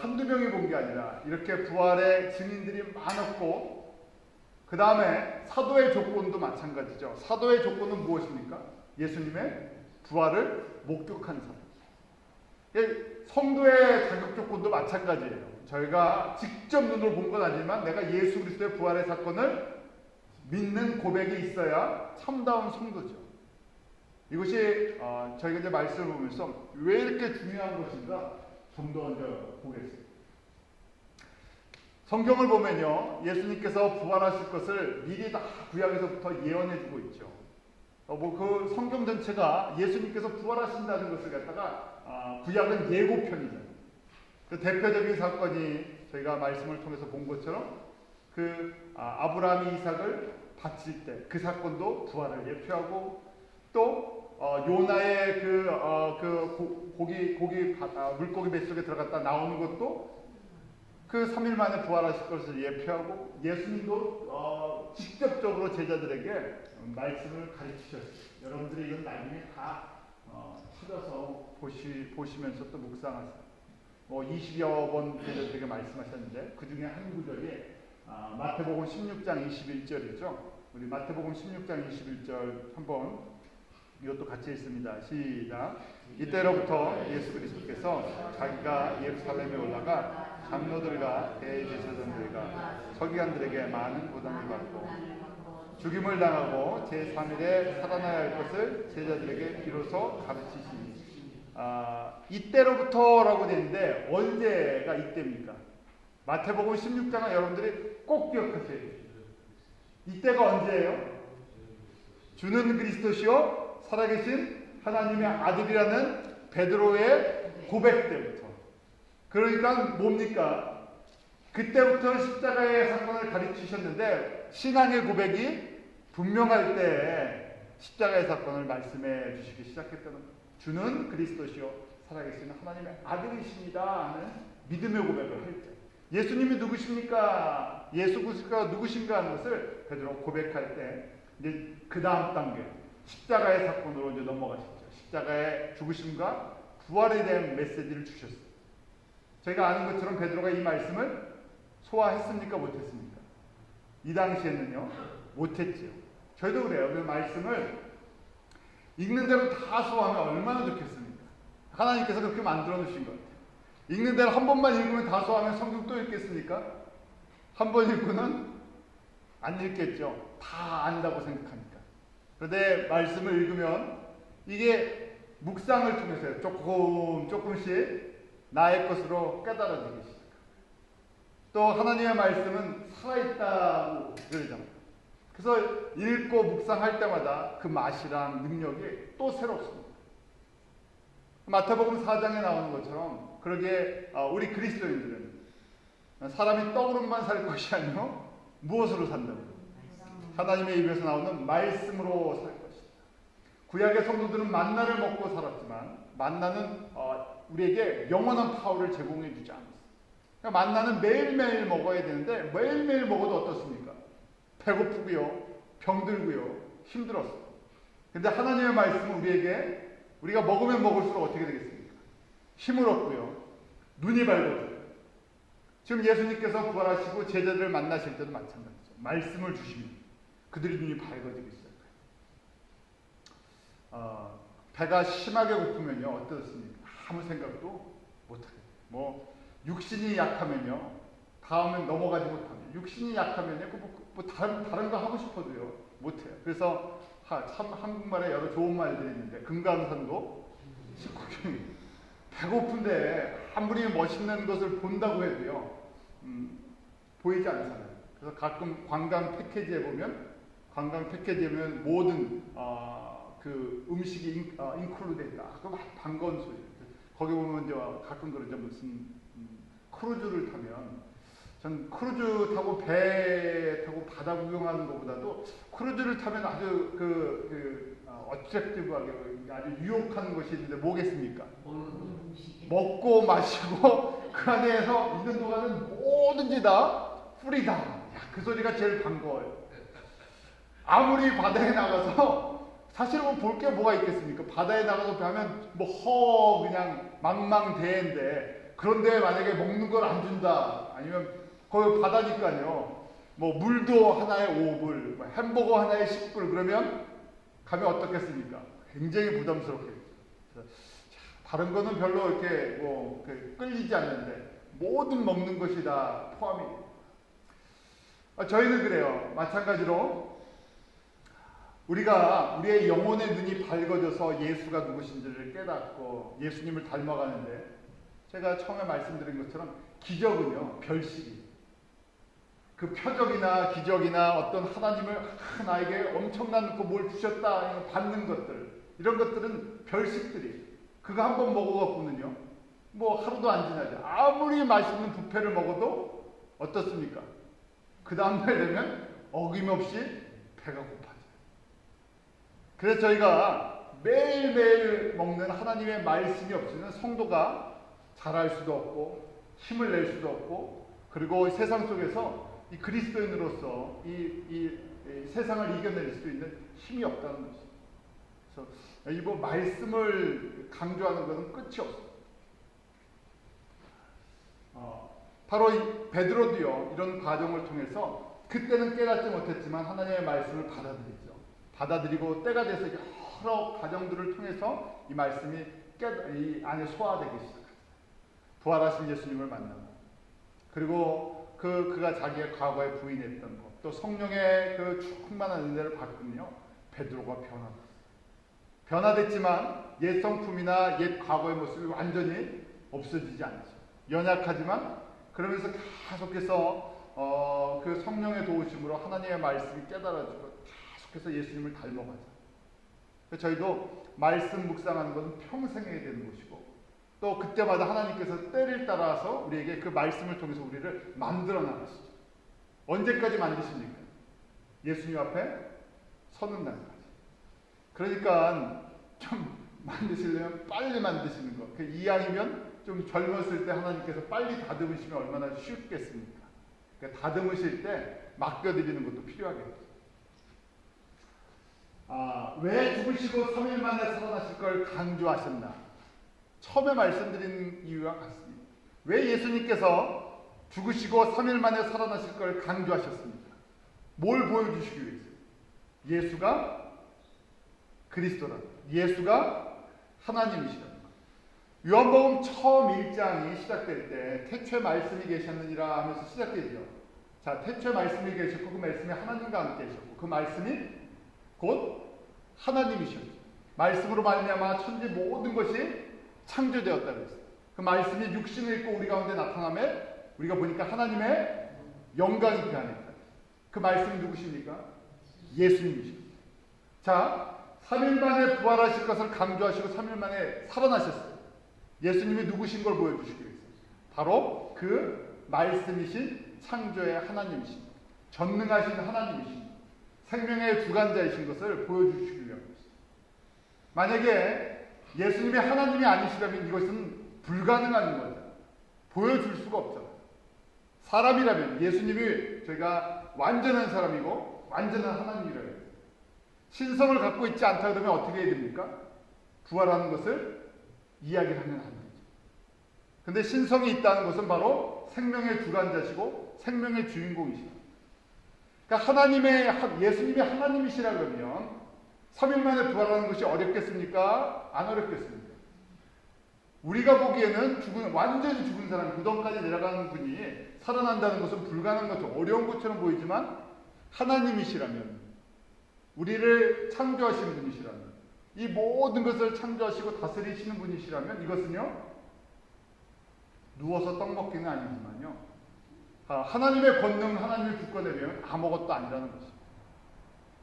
한두 명이 본 게 아니라 이렇게 부활의 증인들이 많았고 그 다음에 사도의 조건도 마찬가지죠. 사도의 조건은 무엇입니까? 예수님의 부활을 목격한 사람. 성도의 자격 조건도 마찬가지예요. 저희가 직접 눈으로 본 건 아니지만 내가 예수 그리스도의 부활의 사건을 믿는 고백이 있어야 참다운 성도죠. 이것이 저희가 이제 말씀을 보면서 왜 이렇게 중요한 것인가 좀 더 보겠습니다. 성경을 보면요, 예수님께서 부활하실 것을 미리 다 구약에서부터 예언해주고 있죠. 그 성경 전체가 예수님께서 부활하신다는 것을 갖다가 구약은 예고편이잖아요. 그 대표적인 사건이 저희가 말씀을 통해서 본 것처럼 아브라함이 이삭을 바칠 때 그 사건도 부활을 예표하고 또 요나의 물고기 뱃속에 들어갔다 나오는 것도 그 3일 만에 부활하실 것을 예표하고 예수님도 직접적으로 제자들에게 말씀을 가르치셨어요. 여러분들이 이건 나중에 다 찾아서 보시면서 또 묵상하세요. 20여 번 제자들에게 말씀하셨는데 그 중에 한 구절이 마태복음 16장 21절이죠. 우리 마태복음 16장 21절 한번 이것도 같이 읽습니다. 시작. 이때로부터 예수 그리스도께서 자기가 예루살렘에 올라가 장로들과 대제사장들과 서기관들에게 많은 고난을 받고 죽임을 당하고 제3일에 살아나야 할 것을 제자들에게 비로소 가르치시니 이때로부터라고 되는데 언제가 이때입니까? 마태복음 16장은 여러분들이 꼭 기억하셔야 돼요. 이때가 언제예요? 주는 그리스도시요 살아계신 하나님의 아들이라는 베드로의 고백 때부터. 그러니까 뭡니까? 그때부터 십자가의 사건을 가르치셨는데 신앙의 고백이 분명할 때 십자가의 사건을 말씀해 주시기 시작했다는 거예요. 주는 그리스도시요 살아계신 하나님의 아들이십니다 하는 믿음의 고백을 할 때 예수님이 누구십니까? 예수 그리스도가 누구신가 하는 것을 베드로 고백할 때 이제 그 다음 단계 십자가의 사건으로 이제 넘어가셨죠. 십자가의 죽으심과 부활에 대한 메시지를 주셨어요. 저희가 아는 것처럼 베드로가 이 말씀을 소화했습니까? 못했습니까? 이 당시에는요 못했죠. 저희도 그래요. 그 말씀을 읽는 대로 다 소화하면 얼마나 좋겠습니까? 하나님께서 그렇게 만들어 놓으신 것 같아요. 읽는 대로 한 번만 읽으면 다 소화하면 성경 또 읽겠습니까? 한 번 읽고는 안 읽겠죠. 다 안다고 생각하니까. 그런데 말씀을 읽으면 이게 묵상을 통해서 조금씩 나의 것으로 깨달아지기 시작합니다. 또 하나님의 말씀은 살아있다고 그러잖아요. 그래서 읽고 묵상할 때마다 그 맛이랑 능력이 또 새롭습니다. 마태복음 4장에 나오는 것처럼 그러게 우리 그리스도인들은 사람이 떡으로만 살 것이 아니요 무엇으로 산다고요? 하나님의 입에서 나오는 말씀으로 살 것이다. 구약의 성도들은 만나를 먹고 살았지만 만나는 우리에게 영원한 파워를 제공해 주지 않았어요. 그러니까 만나는 매일매일 먹어야 되는데 매일매일 먹어도 어떻습니까? 배고프고요, 병들고요, 힘들었어요. 그런데 하나님의 말씀은 우리가 먹으면 먹을수록 어떻게 되겠습니까? 힘을 얻고요, 눈이 밝아져요. 지금 예수님께서 부활하시고 제자들을 만나실 때도 마찬가지죠. 말씀을 주시면 그들의 눈이 밝아지기 시작해요. 배가 심하게 고프면요 어떻습니까? 아무 생각도 못하게. 육신이 약하면요 다음은 넘어가지 못합니다. 육신이 약하면요 다른 거 하고 싶어도요 못해요. 그래서 참 한국말에 여러 좋은 말들이 있는데 금강산도 19경이 배고픈데 아무리 멋있는 것을 본다고 해도요 보이지 않잖아요. 그래서 가끔 관광 패키지에 보면 모든 그 음식이 인클루드 있다. 그 반가운 소리. 거기 보면 이제 가끔 그러죠. 무슨 크루즈를 타면 전 크루즈 타고 배 타고 바다 구경하는 것보다도 크루즈를 타면 아주 어트랙티브하게 아주 유혹하는 것이 있는데 뭐겠습니까? 먹고 마시고 그 안에서 있는 동안은 뭐든지 다 풀이다. 야, 그 소리가 제일 반가워요. 아무리 바다에 나가서 사실 뭐 볼 게 뭐가 있겠습니까? 바다에 나가서 하면 뭐 그냥 망망대해인데, 그런데 만약에 먹는 걸 안 준다, 아니면 거기 바다니까요, 뭐 물도 하나에 5불, 뭐 햄버거 하나에 10불, 그러면 가면 어떻겠습니까? 굉장히 부담스럽게. 다른 거는 별로 이렇게 뭐 끌리지 않는데 모든 먹는 것이 다 포함이 돼요. 저희는 그래요. 마찬가지로 우리가 우리의 영혼의 눈이 밝아져서 예수가 누구신지를 깨닫고 예수님을 닮아가는데, 제가 처음에 말씀드린 것처럼 기적은요, 별식이, 그 표적이나 기적이나 어떤 하나님을 나에게 엄청난 뭘 주셨다 받는 것들, 이런 것들은 별식들이에요. 그거 한번 먹어갖고는요, 뭐 하루도 안 지나죠. 아무리 맛있는 뷔페를 먹어도 어떻습니까? 그 다음날 되면 어김없이 배가 고파져요. 그래서 저희가 매일매일 먹는 하나님의 말씀이 없으면 성도가 자랄 수도 없고 힘을 낼 수도 없고, 그리고 세상 속에서 이 그리스도인으로서 이 세상을 이겨낼 수 있는 힘이 없다는 것이죠. 그래서 이 말씀을 강조하는 것은 끝이 없어요. 바로 이 베드로도요, 이런 과정을 통해서 그때는 깨닫지 못했지만 하나님의 말씀을 받아들이고 때가 돼서 여러 과정들을 통해서 이 말씀이 이 안에 소화되기 시작합니다. 부활하신 예수님을 만나고, 그리고 그가 자기의 과거에 부인했던 것, 또 성령의 그 충만한 은혜를 받군요, 베드로가 변화됐지만 옛 성품이나 옛 과거의 모습이 완전히 없어지지 않죠. 연약하지만 그러면서 계속해서 그 성령의 도우심으로 하나님의 말씀이 깨달아지고 계속해서 예수님을 닮아가죠. 저희도 말씀 묵상하는 것은 평생에 되는 것이고, 또 그때마다 하나님께서 때를 따라서 우리에게 그 말씀을 통해서 우리를 만들어 나가시죠. 언제까지 만드십니까? 예수님 앞에 서는 날까지. 그러니까 좀 만드시려면 빨리 만드시는 것. 이왕이면 좀 젊었을 때 하나님께서 빨리 다듬으시면 얼마나 쉽겠습니까? 그러니까 다듬으실 때 맡겨드리는 것도 필요하겠죠. 왜 죽으시고 3일 만에 살아나실 걸 강조하셨나? 처음에 말씀드린 이유와 같습니다. 왜 예수님께서 죽으시고 3일 만에 살아나실 걸 강조하셨습니까? 뭘 보여주시기 위해서요? 예수가 그리스도라는, 예수가 하나님이시라는 것. 요한복음 처음 1장이 시작될 때 태초에 말씀이 계셨느니라 하면서 시작되죠. 자, 태초에 말씀이 계셨고 그 말씀이 하나님과 함께 계셨고 그 말씀이 곧 하나님이셨죠. 말씀으로 말미암아 천지 모든 것이 창조되었다고 했어요. 그 말씀이 육신을 입고 우리 가운데 나타나며 우리가 보니까 하나님의 영광이 그 안에 있다. 그 말씀이 누구십니까? 예수님이십니다. 자, 3일 만에 부활하실 것을 강조하시고 3일 만에 살아나셨어요. 예수님이 누구신 걸 보여주시기 위해서. 바로 그 말씀이신 창조의 하나님이십니다. 전능하신 하나님이십니다. 생명의 주관자이신 것을 보여주시기 위한 것입니다. 만약에 예수님이 하나님이 아니시라면 이것은 불가능한 거죠. 보여줄 수가 없잖아요. 사람이라면 예수님이 저희가 완전한 사람이고 완전한 하나님이라면 신성을 갖고 있지 않다 그러면 어떻게 해야 됩니까? 부활하는 것을 이야기를 하면 안 되죠. 근데 신성이 있다는 것은 바로 생명의 주관자시고 생명의 주인공이시다. 그러니까 예수님이 하나님이시라 그러면 3일 만에 부활하는 것이 어렵겠습니까? 안 어렵겠습니까? 우리가 보기에는 완전히 죽은 사람, 무덤까지 내려가는 분이 살아난다는 것은 불가능한 것처럼 어려운 것처럼 보이지만 하나님이시라면, 우리를 창조하신 분이시라면, 이 모든 것을 창조하시고 다스리시는 분이시라면 이것은요, 누워서 떡 먹기는 아니지만요, 하나님의 권능, 하나님의 주권에 비하면 아무것도 아니라는 것입니다.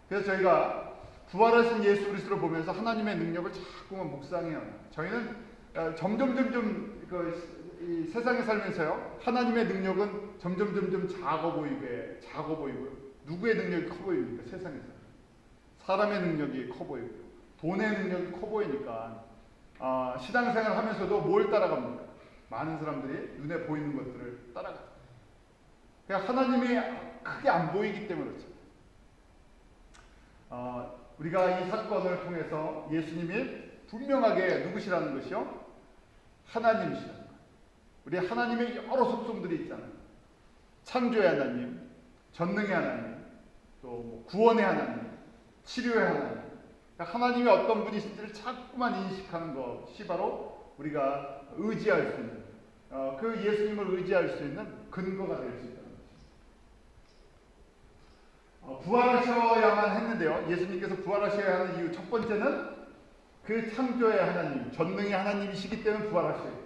그래서 저희가 부활하신 예수 그리스도를 보면서 하나님의 능력을 자꾸만 묵상해요. 저희는 점점 이 세상에 살면서요, 하나님의 능력은 점점 작아 보이고, 누구의 능력이 커 보입니까? 세상에서 사람의 능력이 커 보이고, 돈의 능력이 커 보이니까 신앙생활을 하면서도 뭘 따라갑니까? 많은 사람들이 눈에 보이는 것들을 따라갑니다. 그러니까 하나님이 크게 안 보이기 때문에 그렇죠. 우리가 이 사건을 통해서 예수님이 분명하게 누구시라는 것이요? 하나님이시라는 거예요. 우리 하나님의 여러 속성들이 있잖아요. 창조의 하나님, 전능의 하나님, 또 구원의 하나님, 치료의 하나님. 그러니까 하나님이 어떤 분이신지를 자꾸만 인식하는 것이 바로 우리가 의지할 수 있는, 그 예수님을 의지할 수 있는 근거가 될 수 있다는 것입니다. 부활하셔야만 했는데요. 예수님께서 부활하셔야 하는 이유 첫 번째는 그 창조의 하나님, 전능의 하나님이시기 때문에 부활하셔야 돼요.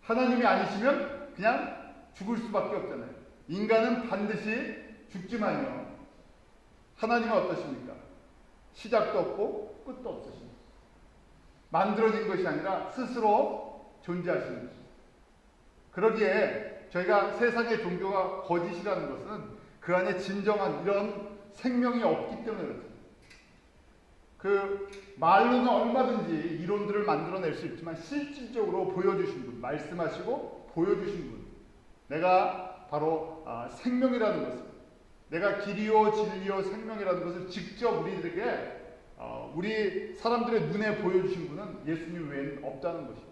하나님이 아니시면 그냥 죽을 수밖에 없잖아요. 인간은 반드시 죽지만요. 하나님은 어떠십니까? 시작도 없고 끝도 없으십니다. 만들어진 것이 아니라 스스로 존재하시는 것입니다. 그러기에 저희가 세상의 종교가 거짓이라는 것은 그 안에 진정한 이런 생명이 없기 때문에 그렇습니다. 그 말로는 얼마든지 이론들을 만들어낼 수 있지만 실질적으로 보여주신 분, 말씀하시고 보여주신 분, 내가 바로 생명이라는 것을, 내가 길이요 진리요 생명이라는 것을 직접 우리들에게 우리 사람들의 눈에 보여주신 분은 예수님 외에는 없다는 것이죠.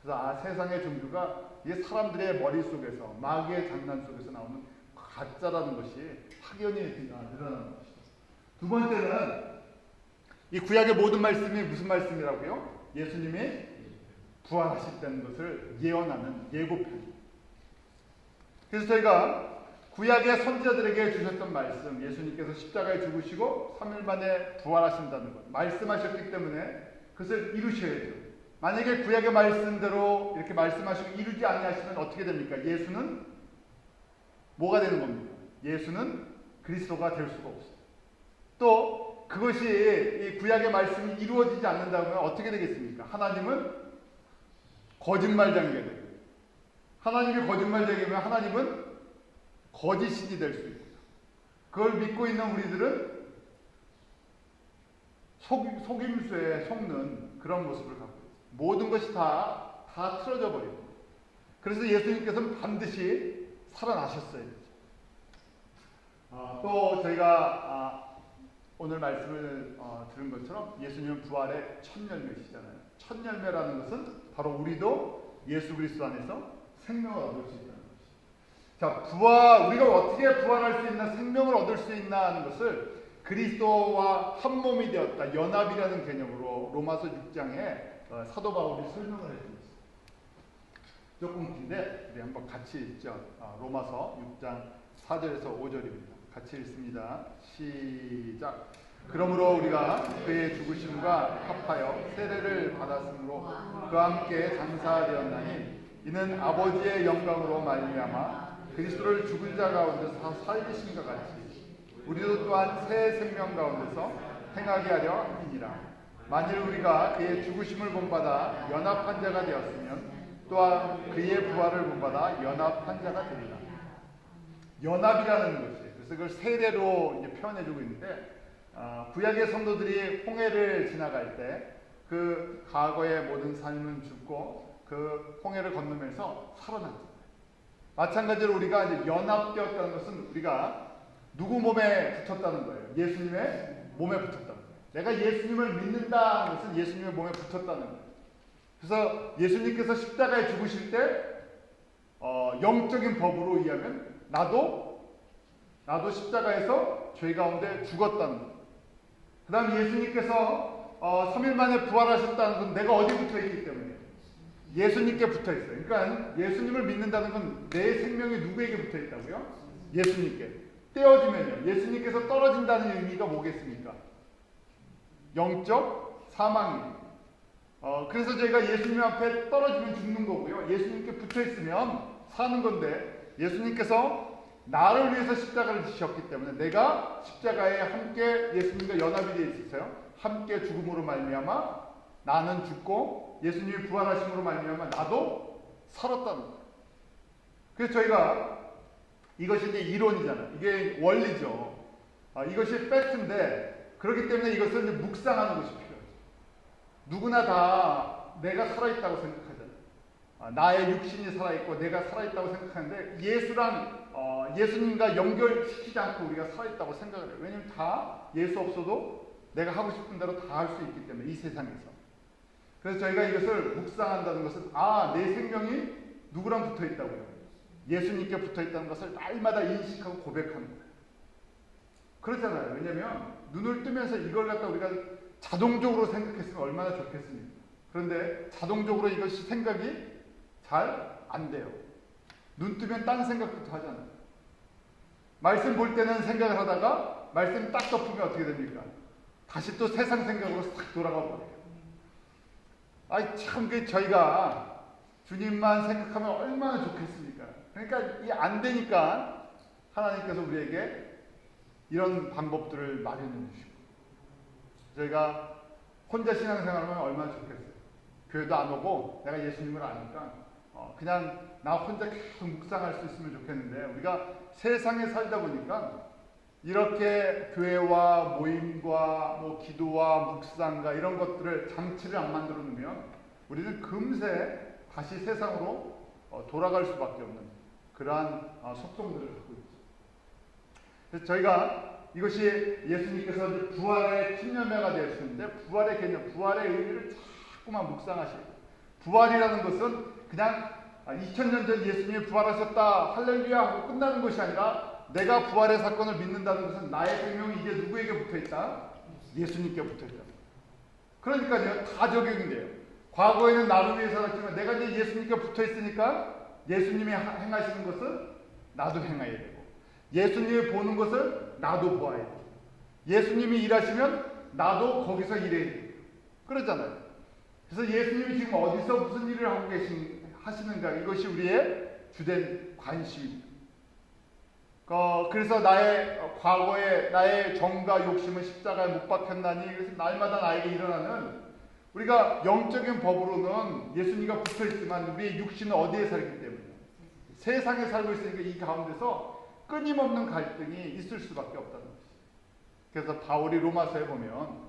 그래서 세상의 종교가 이게 사람들의 머릿속에서 마귀의 장난 속에서 나오는 가짜라는 것이 확연히 드러나는 것이죠. 두 번째는 이 구약의 모든 말씀이 무슨 말씀이라고요? 예수님이 부활하셨다는 것을 예언하는 예고편. 그래서 저희가 구약의 선지자들에게 주셨던 말씀, 예수님께서 십자가에 죽으시고 3일 만에 부활하신다는 것, 말씀하셨기 때문에 그것을 이루셔야죠. 만약에 구약의 말씀대로 이렇게 말씀하시고 이루지 아니하시면 어떻게 됩니까? 예수는 뭐가 되는 겁니까? 예수는 그리스도가 될 수가 없어요. 또 그것이 이 구약의 말씀이 이루어지지 않는다면 어떻게 되겠습니까? 하나님은 거짓말장이가 되고, 하나님이 거짓말장이면 하나님은 거짓신이 될 수 있고, 그걸 믿고 있는 우리들은 속임수에 속는 그런 모습을 갖고 있어요. 모든 것이 다 틀어져 버립니다. 그래서 예수님께서는 반드시 살아나셨어요. 또 저희가 오늘 말씀을 들은 것처럼 예수님은 부활의 첫 열매시잖아요. 첫 열매라는 것은 바로 우리도 예수 그리스도 안에서 생명을 얻을 수 있다는 것이죠. 자, 우리가 어떻게 부활할 수 있나, 생명을 얻을 수 있나 하는 것을 그리스도와 한 몸이 되었다, 연합이라는 개념으로 로마서 6장에 사도 바울이 설명을 해주고 있습니다. 조금 긴데 우리 한번 같이 읽죠. 로마서 6장 4절에서 5절입니다. 같이 읽습니다. 시작. 그러므로 우리가 그의 죽으심과 합하여 세례를 받았으므로 그와 함께 장사되었나니 이는 아버지의 영광으로 말미암아 그리스도를 죽은 자 가운데서 살리심과 같이 우리도 또한 새 생명 가운데서 행하게 하려 함이니라. 만일 우리가 그의 죽으심을 본받아 연합한 자가 되었으면 또한 그의 부활을 본받아 연합한 자가 되리라. 연합이라는 것이, 그래서 그걸 세례로 이제 표현해주고 있는데, 구약의 성도들이 홍해를 지나갈 때 그 과거의 모든 삶은 죽고 그 홍해를 건너면서 살아났죠. 마찬가지로 우리가 이제 연합되었다는 것은 우리가 누구 몸에 붙었다는 거예요? 예수님의 몸에 붙었다는 거예요. 내가 예수님을 믿는다는 것은 예수님의 몸에 붙었다는 거예요. 그래서 예수님께서 십자가에 죽으실 때 영적인 법으로 의하면 나도 십자가에서 죄 가운데 죽었다는 거예요. 그 다음 예수님께서 3일 만에 부활하셨다는 건 내가 어디 붙어 있기 때문에 예수님께 붙어 있어요. 그러니까 예수님을 믿는다는 건 내 생명이 누구에게 붙어 있다고요? 예수님께. 떼어지면요, 예수님께서 떨어진다는 의미가 뭐겠습니까? 영적 사망이에요. 그래서 저희가 예수님 앞에 떨어지면 죽는 거고요, 예수님께 붙어 있으면 사는 건데, 예수님께서 나를 위해서 십자가를 지셨기 때문에 내가 십자가에 함께 예수님과 연합이 되어 있었어요. 함께 죽음으로 말미암아 나는 죽고 예수님이 부활하심으로 말미암아 나도 살았다는 거예요. 그래서 저희가 이것이 이제 이론이잖아요. 이게 원리죠. 이것이 팩트인데 그렇기 때문에 이것을 이제 묵상하는 것이 필요하죠. 누구나 다 내가 살아있다고 생각하잖아요. 나의 육신이 살아있고 내가 살아있다고 생각하는데 예수님과 연결시키지 않고 우리가 살아있다고 생각을 해요. 왜냐하면 다 예수 없어도 내가 하고 싶은 대로 다 할 수 있기 때문에 이 세상에서. 그래서 저희가 이것을 묵상한다는 것은 내 생명이 누구랑 붙어있다고요? 예수님께 붙어있다는 것을 날마다 인식하고 고백하는 거예요. 그렇잖아요. 왜냐하면 눈을 뜨면서 이걸 갖다 우리가 자동적으로 생각했으면 얼마나 좋겠습니까? 그런데 자동적으로 이것이 생각이 잘 안 돼요. 눈 뜨면 딴 생각부터 하잖아요. 말씀 볼 때는 생각을 하다가 말씀 딱 덮으면 어떻게 됩니까? 다시 또 세상 생각으로 싹 돌아가 버려요. 참 저희가 주님만 생각하면 얼마나 좋겠습니까? 그러니까 이 안 되니까 하나님께서 우리에게 이런 방법들을 마련해 주시고, 저희가 혼자 신앙생활하면 얼마나 좋겠어요. 교회도 안 오고 내가 예수님을 아니까 그냥 나 혼자 계속 묵상할 수 있으면 좋겠는데, 우리가 세상에 살다 보니까 이렇게 교회와 모임과 기도와 묵상과 이런 것들을 장치를 안 만들어 놓으면 우리는 금세 다시 세상으로 돌아갈 수밖에 없는 그러한 속성들을 갖고 있죠. 그래서 저희가 이것이 예수님께서 부활의 신념회가 되었는데, 부활의 개념, 부활의 의미를 자꾸만 묵상하시고, 부활이라는 것은 그냥 2000년 전 예수님이 부활하셨다 할렐루야 하고 끝나는 것이 아니라, 내가 부활의 사건을 믿는다는 것은 나의 생명이 이제 누구에게 붙어있다? 예수님께 붙어있다. 그러니까요, 다 적용이 돼요. 과거에는 나를 위해 살았지만 내가 이제 예수님께 붙어있으니까 예수님이 행하시는 것을 나도 행해야 되고, 예수님이 보는 것을 나도 보아야 되고, 예수님이 일하시면 나도 거기서 일해야 되고, 그러잖아요. 그래서 예수님이 지금 어디서 무슨 일을 하고 하시는가, 이것이 우리의 주된 관심입니다. 그래서 나의 과거에 나의 정과 욕심은 십자가에 못 박혔나니, 그래서 날마다 나에게 일어나는, 우리가 영적인 법으로는 예수님과 붙어있지만 우리의 육신은 어디에 살기 때문에 세상에 살고 있으니까 이 가운데서 끊임없는 갈등이 있을 수밖에 없다는 것이죠. 그래서 바울이 로마서에 보면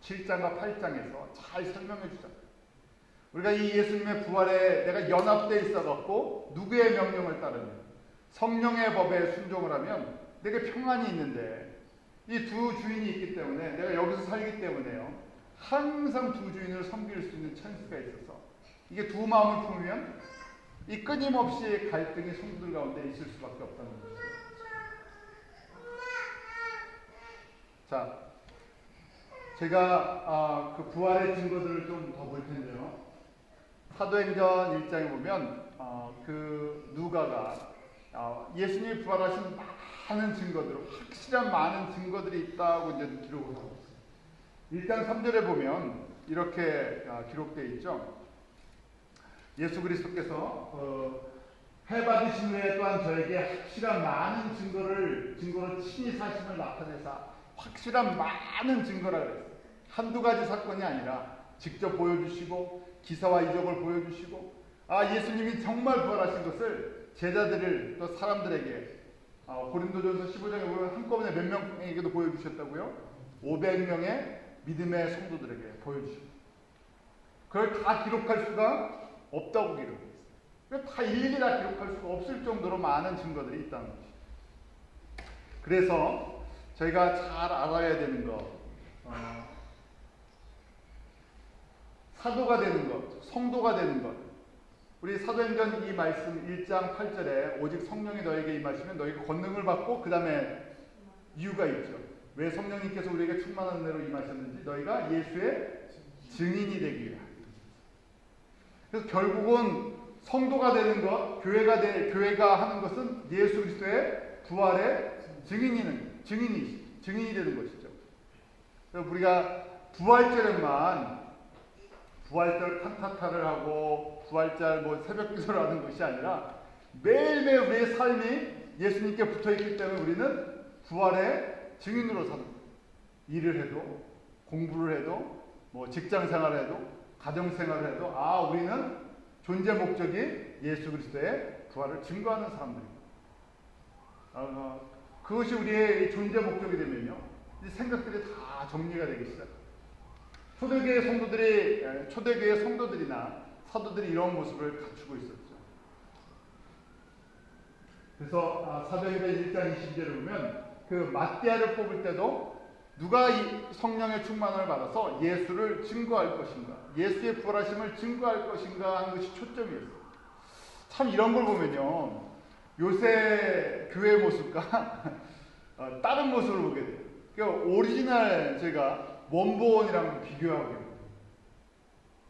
7장과 8장에서 잘 설명해 주잖아요. 우리가 이 예수님의 부활에 내가 연합되어 있어갖고 누구의 명령을 따르면, 성령의 법에 순종을 하면 내게 평안이 있는데, 이 두 주인이 있기 때문에, 내가 여기서 살기 때문에요, 항상 두 주인을 섬길 수 있는 찬스가 있어서, 이게 두 마음을 품으면 이 끊임없이 갈등이 성도들 가운데 있을 수밖에 없다는 것이죠. 자, 제가 그 부활의 증거들을 좀 더 볼 텐데요. 사도행전 1장에 보면 그 누가가 예수님이 부활하신 많은 증거들, 확실한 많은 증거들이 있다고 이제 기록을 하고 있어요. 1장 3절에 보면 이렇게 기록되어 있죠. 예수 그리스도께서 해받으신 후에 또한 저에게 확실한 많은 증거로 친히 사심을 나타내사, 확실한 많은 증거라 그랬어요. 한두 가지 사건이 아니라 직접 보여주시고, 기사와 이적을 보여주시고, 예수님이 정말 부활하신 것을 제자들을, 또 사람들에게, 고린도전서 15장에 보면 한꺼번에 몇 명에게도 보여주셨다고요? 500명의 믿음의 성도들에게 보여주시고, 그걸 다 기록할 수가 없다고 기록했어요. 다 일일이 다 기록할 수가 없을 정도로 많은 증거들이 있다는 것이죠. 그래서 저희가 잘 알아야 되는 것, 사도가 되는 것, 성도가 되는 것. 우리 사도행전 이 말씀 1장 8절에 오직 성령이 너에게 임하시면 너희가 권능을 받고, 그 다음에 이유가 있죠. 왜 성령님께서 우리에게 충만한 은혜로 임하셨는지, 너희가 예수의 증인이 되기 위하여. 그래서 결국은 성도가 되는 것, 교회가 하는 것은 예수 그리스도의 부활의 증인이 되는 것이죠. 그래서 우리가 부활절에만 부활절 칸타타를 하고 부활절 새벽 기도를 하는 것이 아니라, 매일매일 우리의 삶이 예수님께 붙어있기 때문에 우리는 부활의 증인으로 사는 거예요. 일을 해도, 공부를 해도, 직장 생활을 해도, 가정 생활을 해도, 우리는 존재 목적이 예수 그리스도의 부활을 증거하는 사람들입니다. 그것이 우리의 존재 목적이 되면요, 이 생각들이 다 정리가 되기 시작합니다. 초대교회 성도들이나 사도들이 이런 모습을 갖추고 있었죠. 그래서 사도행전 1장 22절을 보면 그 마띠아를 뽑을 때도 누가 이 성령의 충만을 받아서 예수를 증거할 것인가, 예수의 부활하심을 증거할 것인가 하는 것이 초점이었어요. 참 이런 걸 보면요, 요새 교회 모습과 다른 모습을 보게 돼요. 그러니까 오리지널 제가 원본이랑 비교하게 돼요.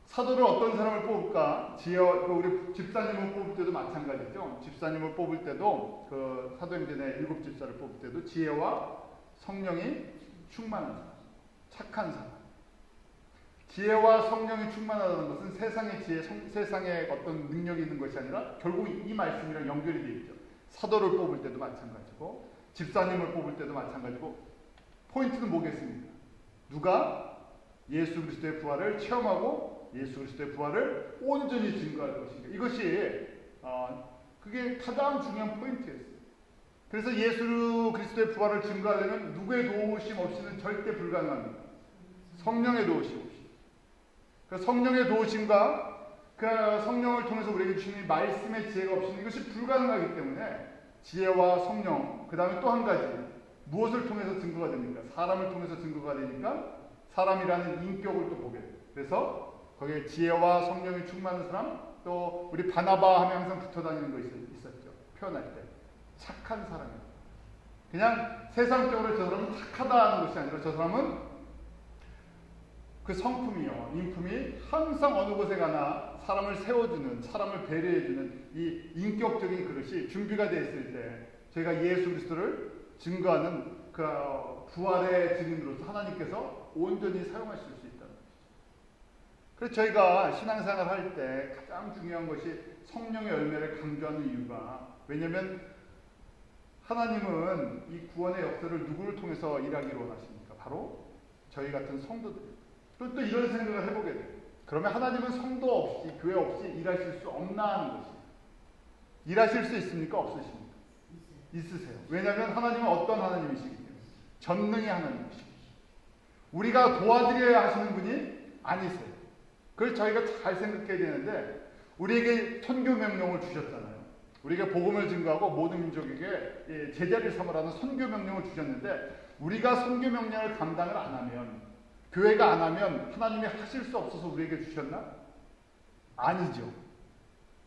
사도를 어떤 사람을 뽑을까? 우리 집사님을 뽑을 때도 마찬가지죠. 집사님을 뽑을 때도 그 사도행전의 7 집사를 뽑을 때도 지혜와 성령이 충만한 사람, 착한 사람. 지혜와 성령이 충만하다는 것은 세상의 지혜, 세상의 어떤 능력이 있는 것이 아니라 결국 이 말씀이랑 연결이 되어 있죠. 사도를 뽑을 때도 마찬가지고 집사님을 뽑을 때도 마찬가지고 포인트는 뭐겠습니까? 누가 예수 그리스도의 부활을 체험하고 예수 그리스도의 부활을 온전히 증거할 것인가. 이것이 그게 가장 중요한 포인트였어요. 그래서 예수 그리스도의 부활을 증거하려면 누구의 도우심 없이는 절대 불가능합니다. 성령의 도우심 없이. 그 성령의 도우심과 그 성령을 통해서 우리에게 주시는 말씀의 지혜가 없이는 이것이 불가능하기 때문에 지혜와 성령, 그 다음에 또 한 가지 무엇을 통해서 증거가 됩니까? 사람을 통해서 증거가 되니까 사람이라는 인격을 또 보게 돼요. 그래서 거기에 지혜와 성령이 충만한 사람, 또 우리 바나바 하면 항상 붙어 다니는 거 있었죠. 표현할 때 착한 사람이에요. 그냥 세상적으로 저 사람은 착하다 하는 것이 아니라 저 사람은 그 성품이요, 인품이 항상 어느 곳에 가나 사람을 세워주는, 사람을 배려해주는 이 인격적인 그릇이 준비가 되어 있을 때 저희가 예수 그리스도를 증거하는 그 부활의 증인으로서 하나님께서 온전히 사용하실 수 있다는 것이죠. 그래서 저희가 신앙생활 할 때 가장 중요한 것이 성령의 열매를 강조하는 이유가, 왜냐하면 하나님은 이 구원의 역사를 누구를 통해서 일하기로 원하십니까? 바로 저희 같은 성도들입니다. 또 이런 생각을 해보게 돼요. 그러면 하나님은 성도 없이, 교회 없이 일하실 수 없나 하는 것이에요. 일하실 수 있습니까? 없으십니까? 있으세요. 왜냐하면 하나님은 어떤 하나님이시기 때문에 전능의 하나님이시고 우리가 도와드려야 하시는 분이 아니세요. 그걸 저희가 잘 생각해야 되는데, 우리에게 선교 명령을 주셨잖아요. 우리가 복음을 증거하고 모든 민족에게 제자를 삼으라는 선교 명령을 주셨는데, 우리가 선교 명령을 감당을 안 하면, 교회가 안 하면 하나님이 하실 수 없어서 우리에게 주셨나? 아니죠.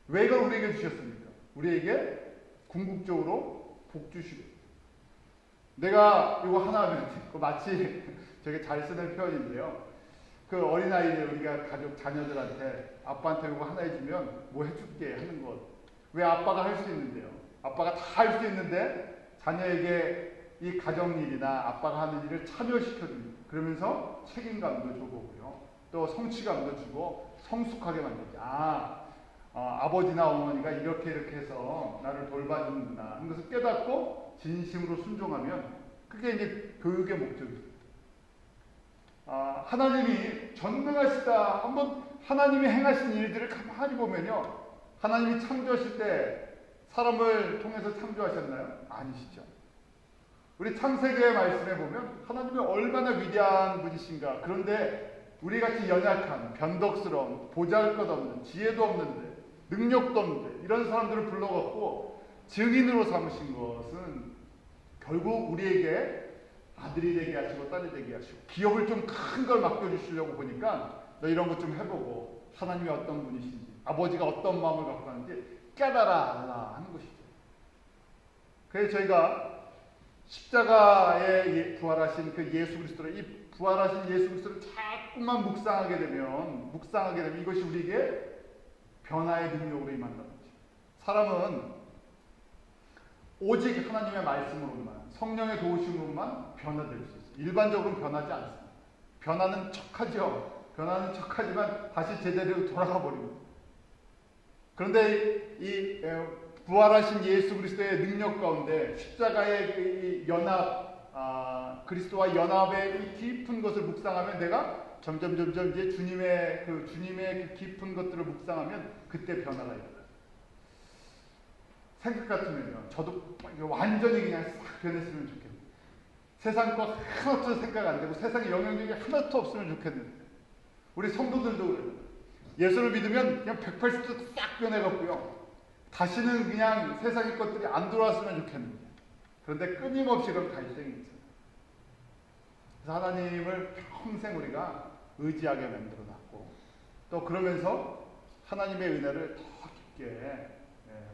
왜 이걸 우리에게 주셨습니까? 우리에게 궁극적으로 복 주시고, 내가 이거 하나 하면 마치 되게 잘 쓰는 표현인데요. 그 어린아이들, 우리가 가족 자녀들한테 아빠한테 이거 하나 해주면 뭐 해줄게 하는 것. 왜 아빠가 할 수 있는데요? 아빠가 다 할 수 있는데 자녀에게 이 가정일이나 아빠가 하는 일을 참여시켜줍니다. 그러면서 책임감도 줘보고요. 또 성취감도 주고 성숙하게 만들죠. 아버지나 어머니가 이렇게 해서 나를 돌봐주는구나 하는 것을 깨닫고 진심으로 순종하면 그게 이제 교육의 목적이죠. 하나님이 전능하시다. 한번 하나님이 행하신 일들을 가만히 보면요, 하나님이 창조하실 때 사람을 통해서 창조하셨나요? 아니시죠. 우리 창세기의 말씀에 보면 하나님이 얼마나 위대한 분이신가. 그런데 우리같이 연약한, 변덕스러운, 보잘것없는, 지혜도 없는데, 능력도 없는데 이런 사람들을 불러갖고 증인으로 삼으신 것은 결국 우리에게 아들이 되게 하시고 딸이 되게 하시고, 기업을 좀 큰 걸 맡겨주시려고 보니까 너 이런 것 좀 해보고 하나님이 어떤 분이신지, 아버지가 어떤 마음을 갖고 하는지 깨달아 하는 것이죠. 그래서 저희가 십자가에 부활하신 그 예수 그리스도를, 이 부활하신 예수 그리스도를 자꾸만 묵상하게 되면 이것이 우리에게 변화의 능력으로 임한다는 거죠. 사람은 오직 하나님의 말씀으로만, 성령의 도우심으로만 변화될 수 있어요. 일반적으로는 변하지 않습니다. 변하는 척하죠. 변하는 척하지만 다시 제자리로 돌아가 버립니다. 그런데 이 부활하신 예수 그리스도의 능력 가운데 십자가의 이 연합, 그리스도와 연합의 이 깊은 것을 묵상하면 내가 점점 이제 주님의 그 깊은 것들을 묵상하면 그때 변화가 일어나요. 생각 같으면요, 저도 완전히 그냥 싹 변했으면 좋겠어요. 세상 거 하나도 생각 안 되고 세상에 영향력이 하나도 없으면 좋겠는데 우리 성도들도 그래요. 예수를 믿으면 그냥 180도 싹 변해갖고요. 다시는 그냥 세상의 것들이 안 들어왔으면 좋겠는데 그런데 끊임없이 그런 갈등이 있어요. 그래서 하나님을 평생 우리가 의지하게 만들어놨고 또 그러면서 하나님의 은혜를 더 깊게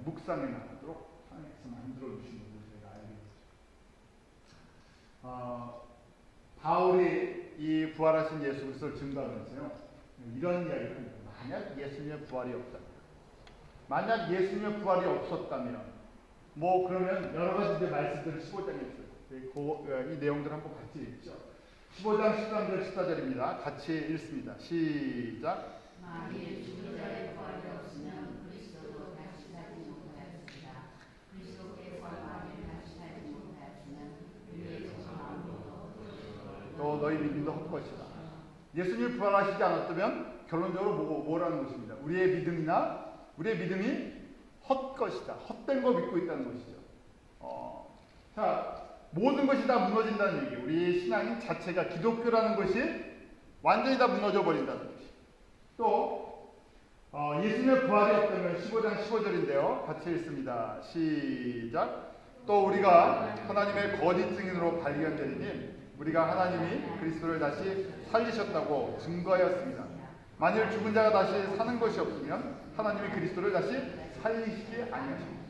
묵상해 나가도록 하나님께서 만들어주신 것을 저희가 알게 됐죠. 바울이 이 부활하신 예수 그리스도를 증거하면서요. 이런 이야기를 합니다. 만약 예수님의 부활이 없다면 만약 예수님의 부활이 없었다면 뭐 그러면 여러 가지 말씀들을 15장에 있어요. 이 내용들 한번 같이 읽죠. 15장 13절 14절입니다. 같이 읽습니다. 시작. 만일 죽은 자의 부활이 없으면 그리스도도 다시 살지 못하였습니다. 그리스도께서 만일 다시 살지 못하였으면 우리의 마음도 또 너희 믿음도 헛것이다. 예수님이 부활하시지 않았다면 결론적으로 뭐라는 것입니다. 우리의 믿음이 헛것이다. 헛된 거 믿고 있다는 것이죠. 자, 모든 것이 다 무너진다는 얘기예요. 우리 신앙인 자체가 기독교라는 것이 완전히 다 무너져 버린다는 것이. 또 예수님의 부활이 없다면 15장 15절인데요. 같이 읽습니다. 시작. 또 우리가 하나님의 거짓 증인으로 발견되리니 우리가 하나님이 그리스도를 다시 살리셨다고 증거하였습니다. 만일 죽은 자가 다시 사는 것이 없으면 하나님이 그리스도를 다시 살리시지 아니하십니다.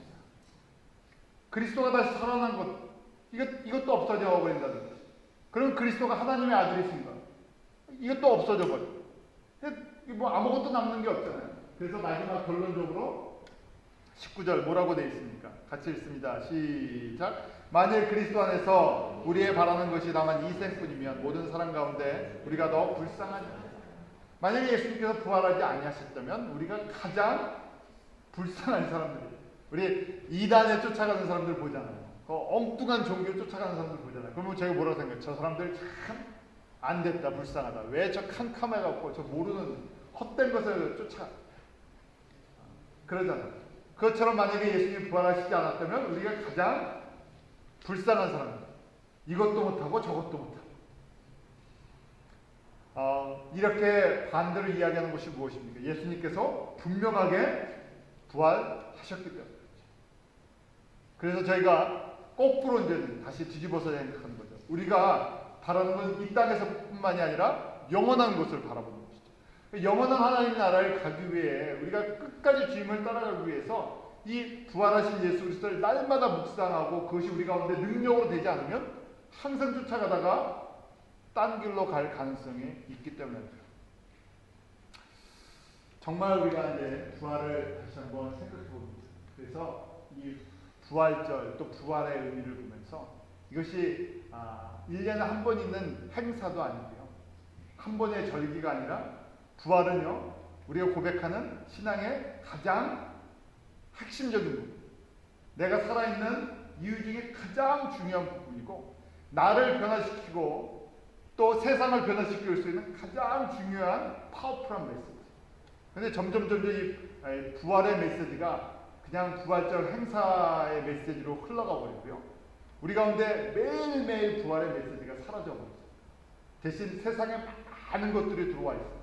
그리스도가 다시 살아난 것 이것도 없어져 버린다는 거죠. 그럼 그리스도가 하나님의 아들이신가? 이것도 없어져 버려. 뭐 아무것도 남는 게 없잖아요. 그래서 마지막 결론적으로 19절 뭐라고 되어 있습니까? 같이 읽습니다. 시작. 만일 그리스도 안에서 우리의 바라는 것이 다만 이 생뿐이면 모든 사람 가운데 우리가 더 불쌍하니 만약에 예수님께서 부활하지 아니하셨다면 우리가 가장 불쌍한 사람들이에요. 우리 이단에 쫓아가는 사람들 보잖아요. 엉뚱한 종교를 쫓아가는 사람들 보잖아요. 그러면 제가 뭐라고 생각해요? 저 사람들 참 안 됐다, 불쌍하다. 왜 저 캄캄해갖고 저 모르는 헛된 것을 쫓아 그러잖아요. 그것처럼 만약에 예수님이 부활하시지 않았다면 우리가 가장 불쌍한 사람들. 이것도 못하고 저것도 못하고. 이렇게 반대로 이야기하는 것이 무엇입니까? 예수님께서 분명하게 부활하셨기 때문에. 그래서 저희가 거꾸로 이제 다시 뒤집어서 생각하는 거죠. 우리가 바라는 건 이 땅에서뿐만이 아니라 영원한 것을 바라보는 것이죠. 영원한 하나님 나라를 가기 위해 우리가 끝까지 주님을 따라가기 위해서 이 부활하신 예수 그리스도를 날마다 묵상하고 그것이 우리 가운데 능력으로 되지 않으면 항상 쫓아가다가 딴 길로 갈 가능성이 있기 때문에 그래요. 정말 우리가 이제 부활을 다시 한번 생각해 봅니다. 그래서 이 부활절 또 부활의 의미를 보면서 이것이 1년에 한 번 있는 행사도 아니고요. 한 번의 절기가 아니라 부활은요. 우리가 고백하는 신앙의 가장 핵심적인 부분. 내가 살아있는 이유 중에 가장 중요한 부분이고 나를 변화시키고 또 세상을 변화시킬 수 있는 가장 중요한 파워풀한 메시지. 그런데 점점 이 부활의 메시지가 그냥 부활절 행사의 메시지로 흘러가 버리고요. 우리 가운데 매일매일 부활의 메시지가 사라져 버리죠. 대신 세상에 많은 것들이 들어와 있어요.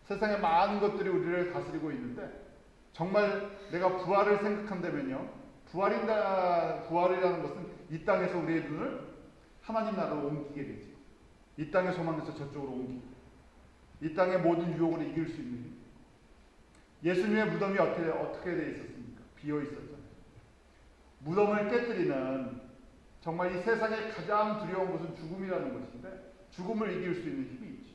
세상에 많은 것들이 우리를 다스리고 있는데 정말 내가 부활을 생각한다면요. 부활이라는 것은 이 땅에서 우리의 눈을 하나님 나라로 옮기게 되죠. 이 땅의 소망에서 저쪽으로 옮기고 이 땅의 모든 유혹을 이길 수 있는 힘. 예수님의 무덤이 어떻게 되어 있었습니까? 비어 있었잖아요. 무덤을 깨뜨리는 정말 이 세상에 가장 두려운 것은 죽음이라는 것인데 죽음을 이길 수 있는 힘이 있죠.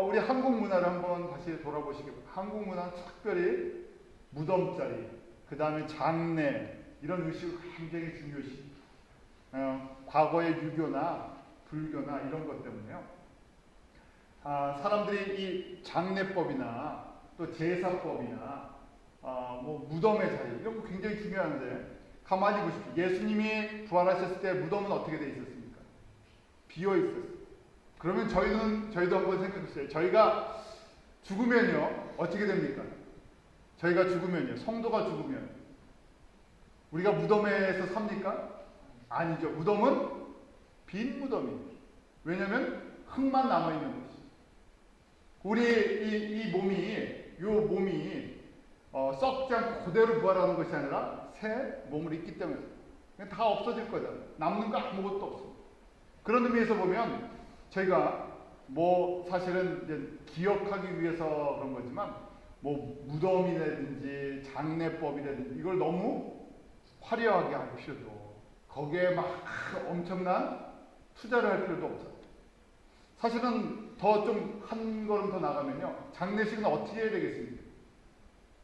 우리 한국 문화를 한번 다시 돌아보시기 바랍니다. 한국 문화는 특별히 무덤자리, 그 다음에 장례 이런 의식을 굉장히 중요시 과거의 유교나 불교나 이런 것 때문에요. 사람들이 이 장례법이나 또 제사법이나 뭐 무덤의 자리 이런 거 굉장히 중요한데 가만히 보십시오. 예수님이 부활하셨을 때 무덤은 어떻게 돼 있었습니까? 비어 있었어요. 그러면 저희도 한번 생각해보세요. 저희가 죽으면요 어떻게 됩니까? 저희가 죽으면요 성도가 죽으면 우리가 무덤에서 삽니까? 아니죠. 무덤은 빈 무덤이에요. 왜냐하면 흙만 남아있는 것이. 우리 이 몸이 썩지 않고 그대로 부활하는 것이 아니라 새 몸을 입기 때문에 다 없어질 거잖아요. 남는 거 아무것도 없습니다. 그런 의미에서 보면 저희가 사실은 이제 기억하기 위해서 그런 거지만 무덤이라든지 장례법이라든지 이걸 너무 화려하게 할 필요도, 거기에 막 엄청난 투자를 할 필요도 없어요. 사실은 더 좀 한 걸음 더 나가면요, 장례식은 어떻게 해야 되겠습니까?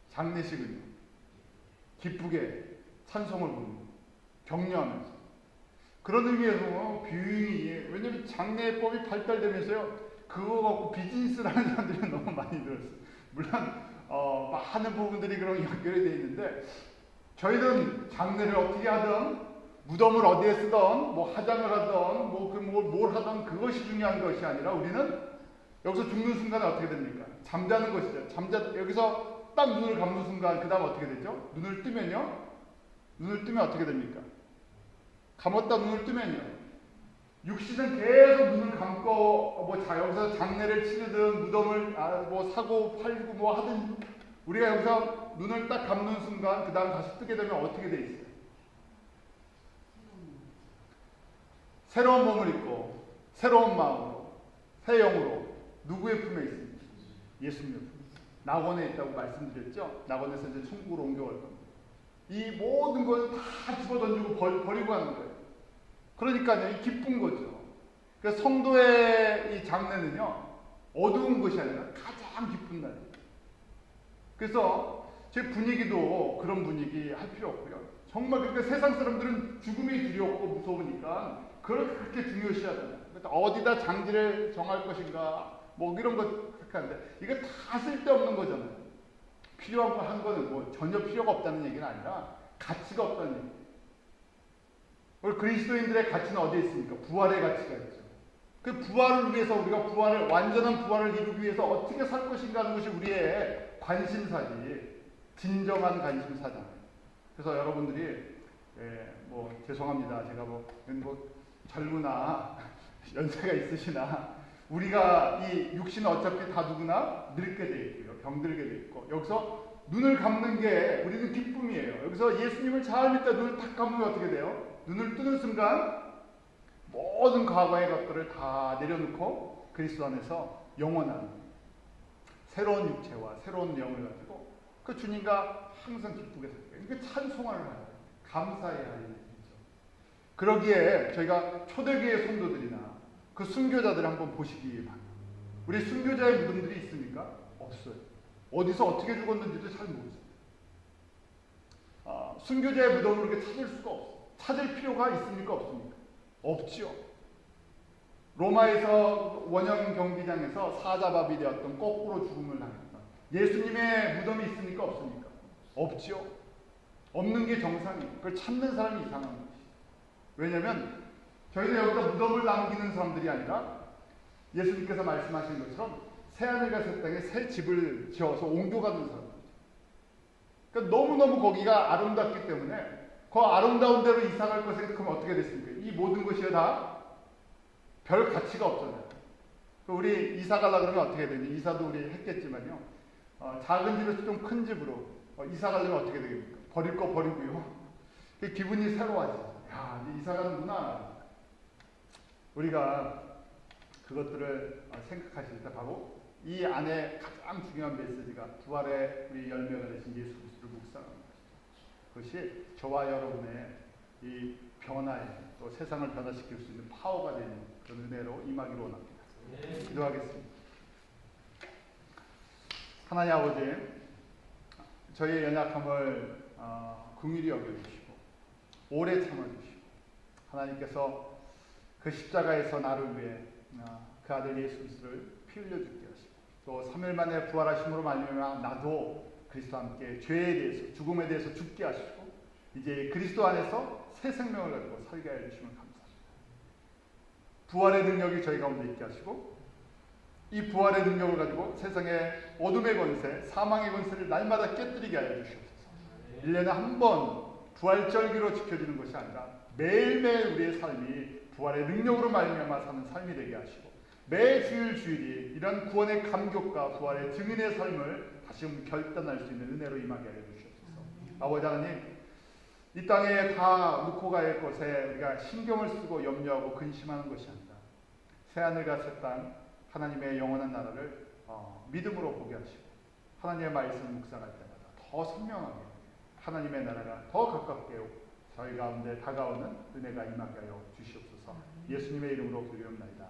장례식은요, 기쁘게 찬송을 부르고 격려하면서. 그런 의미에서 뷰잉이, 왜냐면 장례법이 발달되면서요, 그거 갖고 비즈니스를 하는 사람들이 너무 많이 늘었어요. 물론 많은 부분들이 그런 연결이 되어 있는데, 저희는 장례를 어떻게 하든, 무덤을 어디에 쓰든, 화장을 하든, 뭘 하든 그것이 중요한 것이 아니라, 우리는 여기서 죽는 순간에 어떻게 됩니까? 잠자는 것이죠. 여기서 딱 눈을 감는 순간, 그 다음 어떻게 되죠? 눈을 뜨면 어떻게 됩니까? 감았다 눈을 뜨면요, 육신은 계속 눈을 감고 여기서 장례를 치르든 무덤을 사고 팔고 하든, 우리가 여기서 눈을 딱 감는 순간 그 다음 다시 뜨게 되면 어떻게 돼 있어요? 새로운 몸을 입고 새로운 마음으로 새 영으로 누구의 품에 있습니까? 예수님의 품에 있습니다. 낙원에 있다고 말씀드렸죠? 낙원에서 이제 천국으로 옮겨갈 겁니다. 이 모든 것을 다 집어던지고 버리고 가는 거예요. 그러니까요, 이 기쁜 거죠. 그러니까 성도의 이 장례는요, 어두운 것이 아니라 가장 기쁜 날이에요. 그래서 제 분위기도 그런 분위기 할 필요 없고요. 정말 그러니까 세상 사람들은 죽음이 두렵고 무서우니까 그걸 그렇게 중요시하잖아요. 어디다 장지를 정할 것인가, 이런 거 그렇게 하는데, 이거 다 쓸데없는 거잖아요. 필요한 거 한 거는 전혀 필요가 없다는 얘기는 아니라 가치가 없다는 얘기예요. 우리 그리스도인들의 가치는 어디에 있습니까? 부활의 가치가 있죠. 그 부활을 위해서, 우리가 완전한 부활을 이루기 위해서 어떻게 살 것인가 하는 것이 우리의 관심사지, 진정한 관심사잖아요. 그래서 여러분들이, 죄송합니다. 제가 젊으나, 연세가 있으시나, 우리가 이 육신은 어차피 다 누구나 늙게 돼 있고요. 병들게 돼 있고, 여기서 눈을 감는 게 우리는 기쁨이에요. 여기서 예수님을 잘 믿다 눈을 딱 감으면 어떻게 돼요? 눈을 뜨는 순간 모든 과거의 것들을 다 내려놓고 그리스도 안에서 영원한 새로운 육체와 새로운 영을 가지고 그 주님과 항상 기쁘게 살 거예요. 이게 찬송을 하는, 감사해야 할 일이죠. 그러기에 저희가 초대교회 성도들이나 그 순교자들을 한번 보시기 바랍니다. 우리 순교자의 무덤들이 있습니까? 없어요. 어디서 어떻게 죽었는지도 잘 모르죠. 순교자의 무덤을 그렇게 찾을 수가 없어요. 찾을 필요가 있습니까? 없습니까? 없지요. 로마에서 원형 경기장에서 사자밥이 되었던, 거꾸로 죽음을 당했다. 예수님의 무덤이 있습니까? 없습니까? 없지요. 없는 게 정상이에요. 그걸 찾는 사람이 이상한 것이죠. 왜냐하면 저희는 여기다 무덤을 남기는 사람들이 아니라 예수님께서 말씀하신 것처럼 새하늘과 새 땅에 새 집을 지어서 옮겨가는 사람들이죠. 그러니까 너무너무 거기가 아름답기 때문에 그 아름다운 데로 이사갈 것을 생각하면 어떻게 됐습니까? 이 모든 것이 다 별 가치가 없잖아요. 우리 이사 가려고 그러면 어떻게 되냐? 이사도 우리 했겠지만요. 작은 집에서 좀 큰 집으로 이사 가려면 어떻게 되겠습니까? 버릴 거 버리고요. 기분이 새로워지죠. 야, 이제 이사 가는구나. 우리가 그것들을 생각하실 때 바로 이 안에 가장 중요한 메시지가 부활의 우리 열매가 되신 예수 그리스도를 묵상하는 것이죠. 그것이 저와 여러분의 이 변화에, 또 세상을 변화시킬 수 있는 파워가 되는 그런 은혜로 임하기를 원합니다. 기도하겠습니다. 하나님 아버지, 저희의 연약함을 긍휼히 여겨주시고 오래 참아주시고, 하나님께서 그 십자가에서 나를 위해 그 아들 예수 그리스도를 피 흘려 죽게 하시고, 또 3일 만에 부활하심으로 말미암아 나도 그리스도와 함께 죄에 대해서, 죽음에 대해서 죽게 하시고, 이제 그리스도 안에서 새 생명을 가지고 살게 해주시면 감사합니다. 부활의 능력이 저희 가운데 있게 하시고, 이 부활의 능력을 가지고 세상의 어둠의 권세, 사망의 권세를 날마다 깨뜨리게 하여 주시옵소서. 1년에 한 번 부활절기로 지켜지는 것이 아니라 매일매일 우리의 삶이 부활의 능력으로 말미암아 사는 삶이 되게 하시고 매 주일이 이런 구원의 감격과 부활의 증인의 삶을 다시 결단할 수 있는 은혜로 임하게 하여 주시옵소서. 아버지 하나님, 이 땅에 다 묵고 갈 것에 우리가 신경을 쓰고 염려하고 근심하는 것이 아니라 새하늘과 새 땅 하나님의 영원한 나라를 믿음으로 보게 하시고 하나님의 말씀을 묵상할 때마다 더 선명하게 하나님의 나라가 더 가깝게 저희 가운데 다가오는 은혜가 임하게 하여 주시옵소서. 예수님의 이름으로 기도합나이다.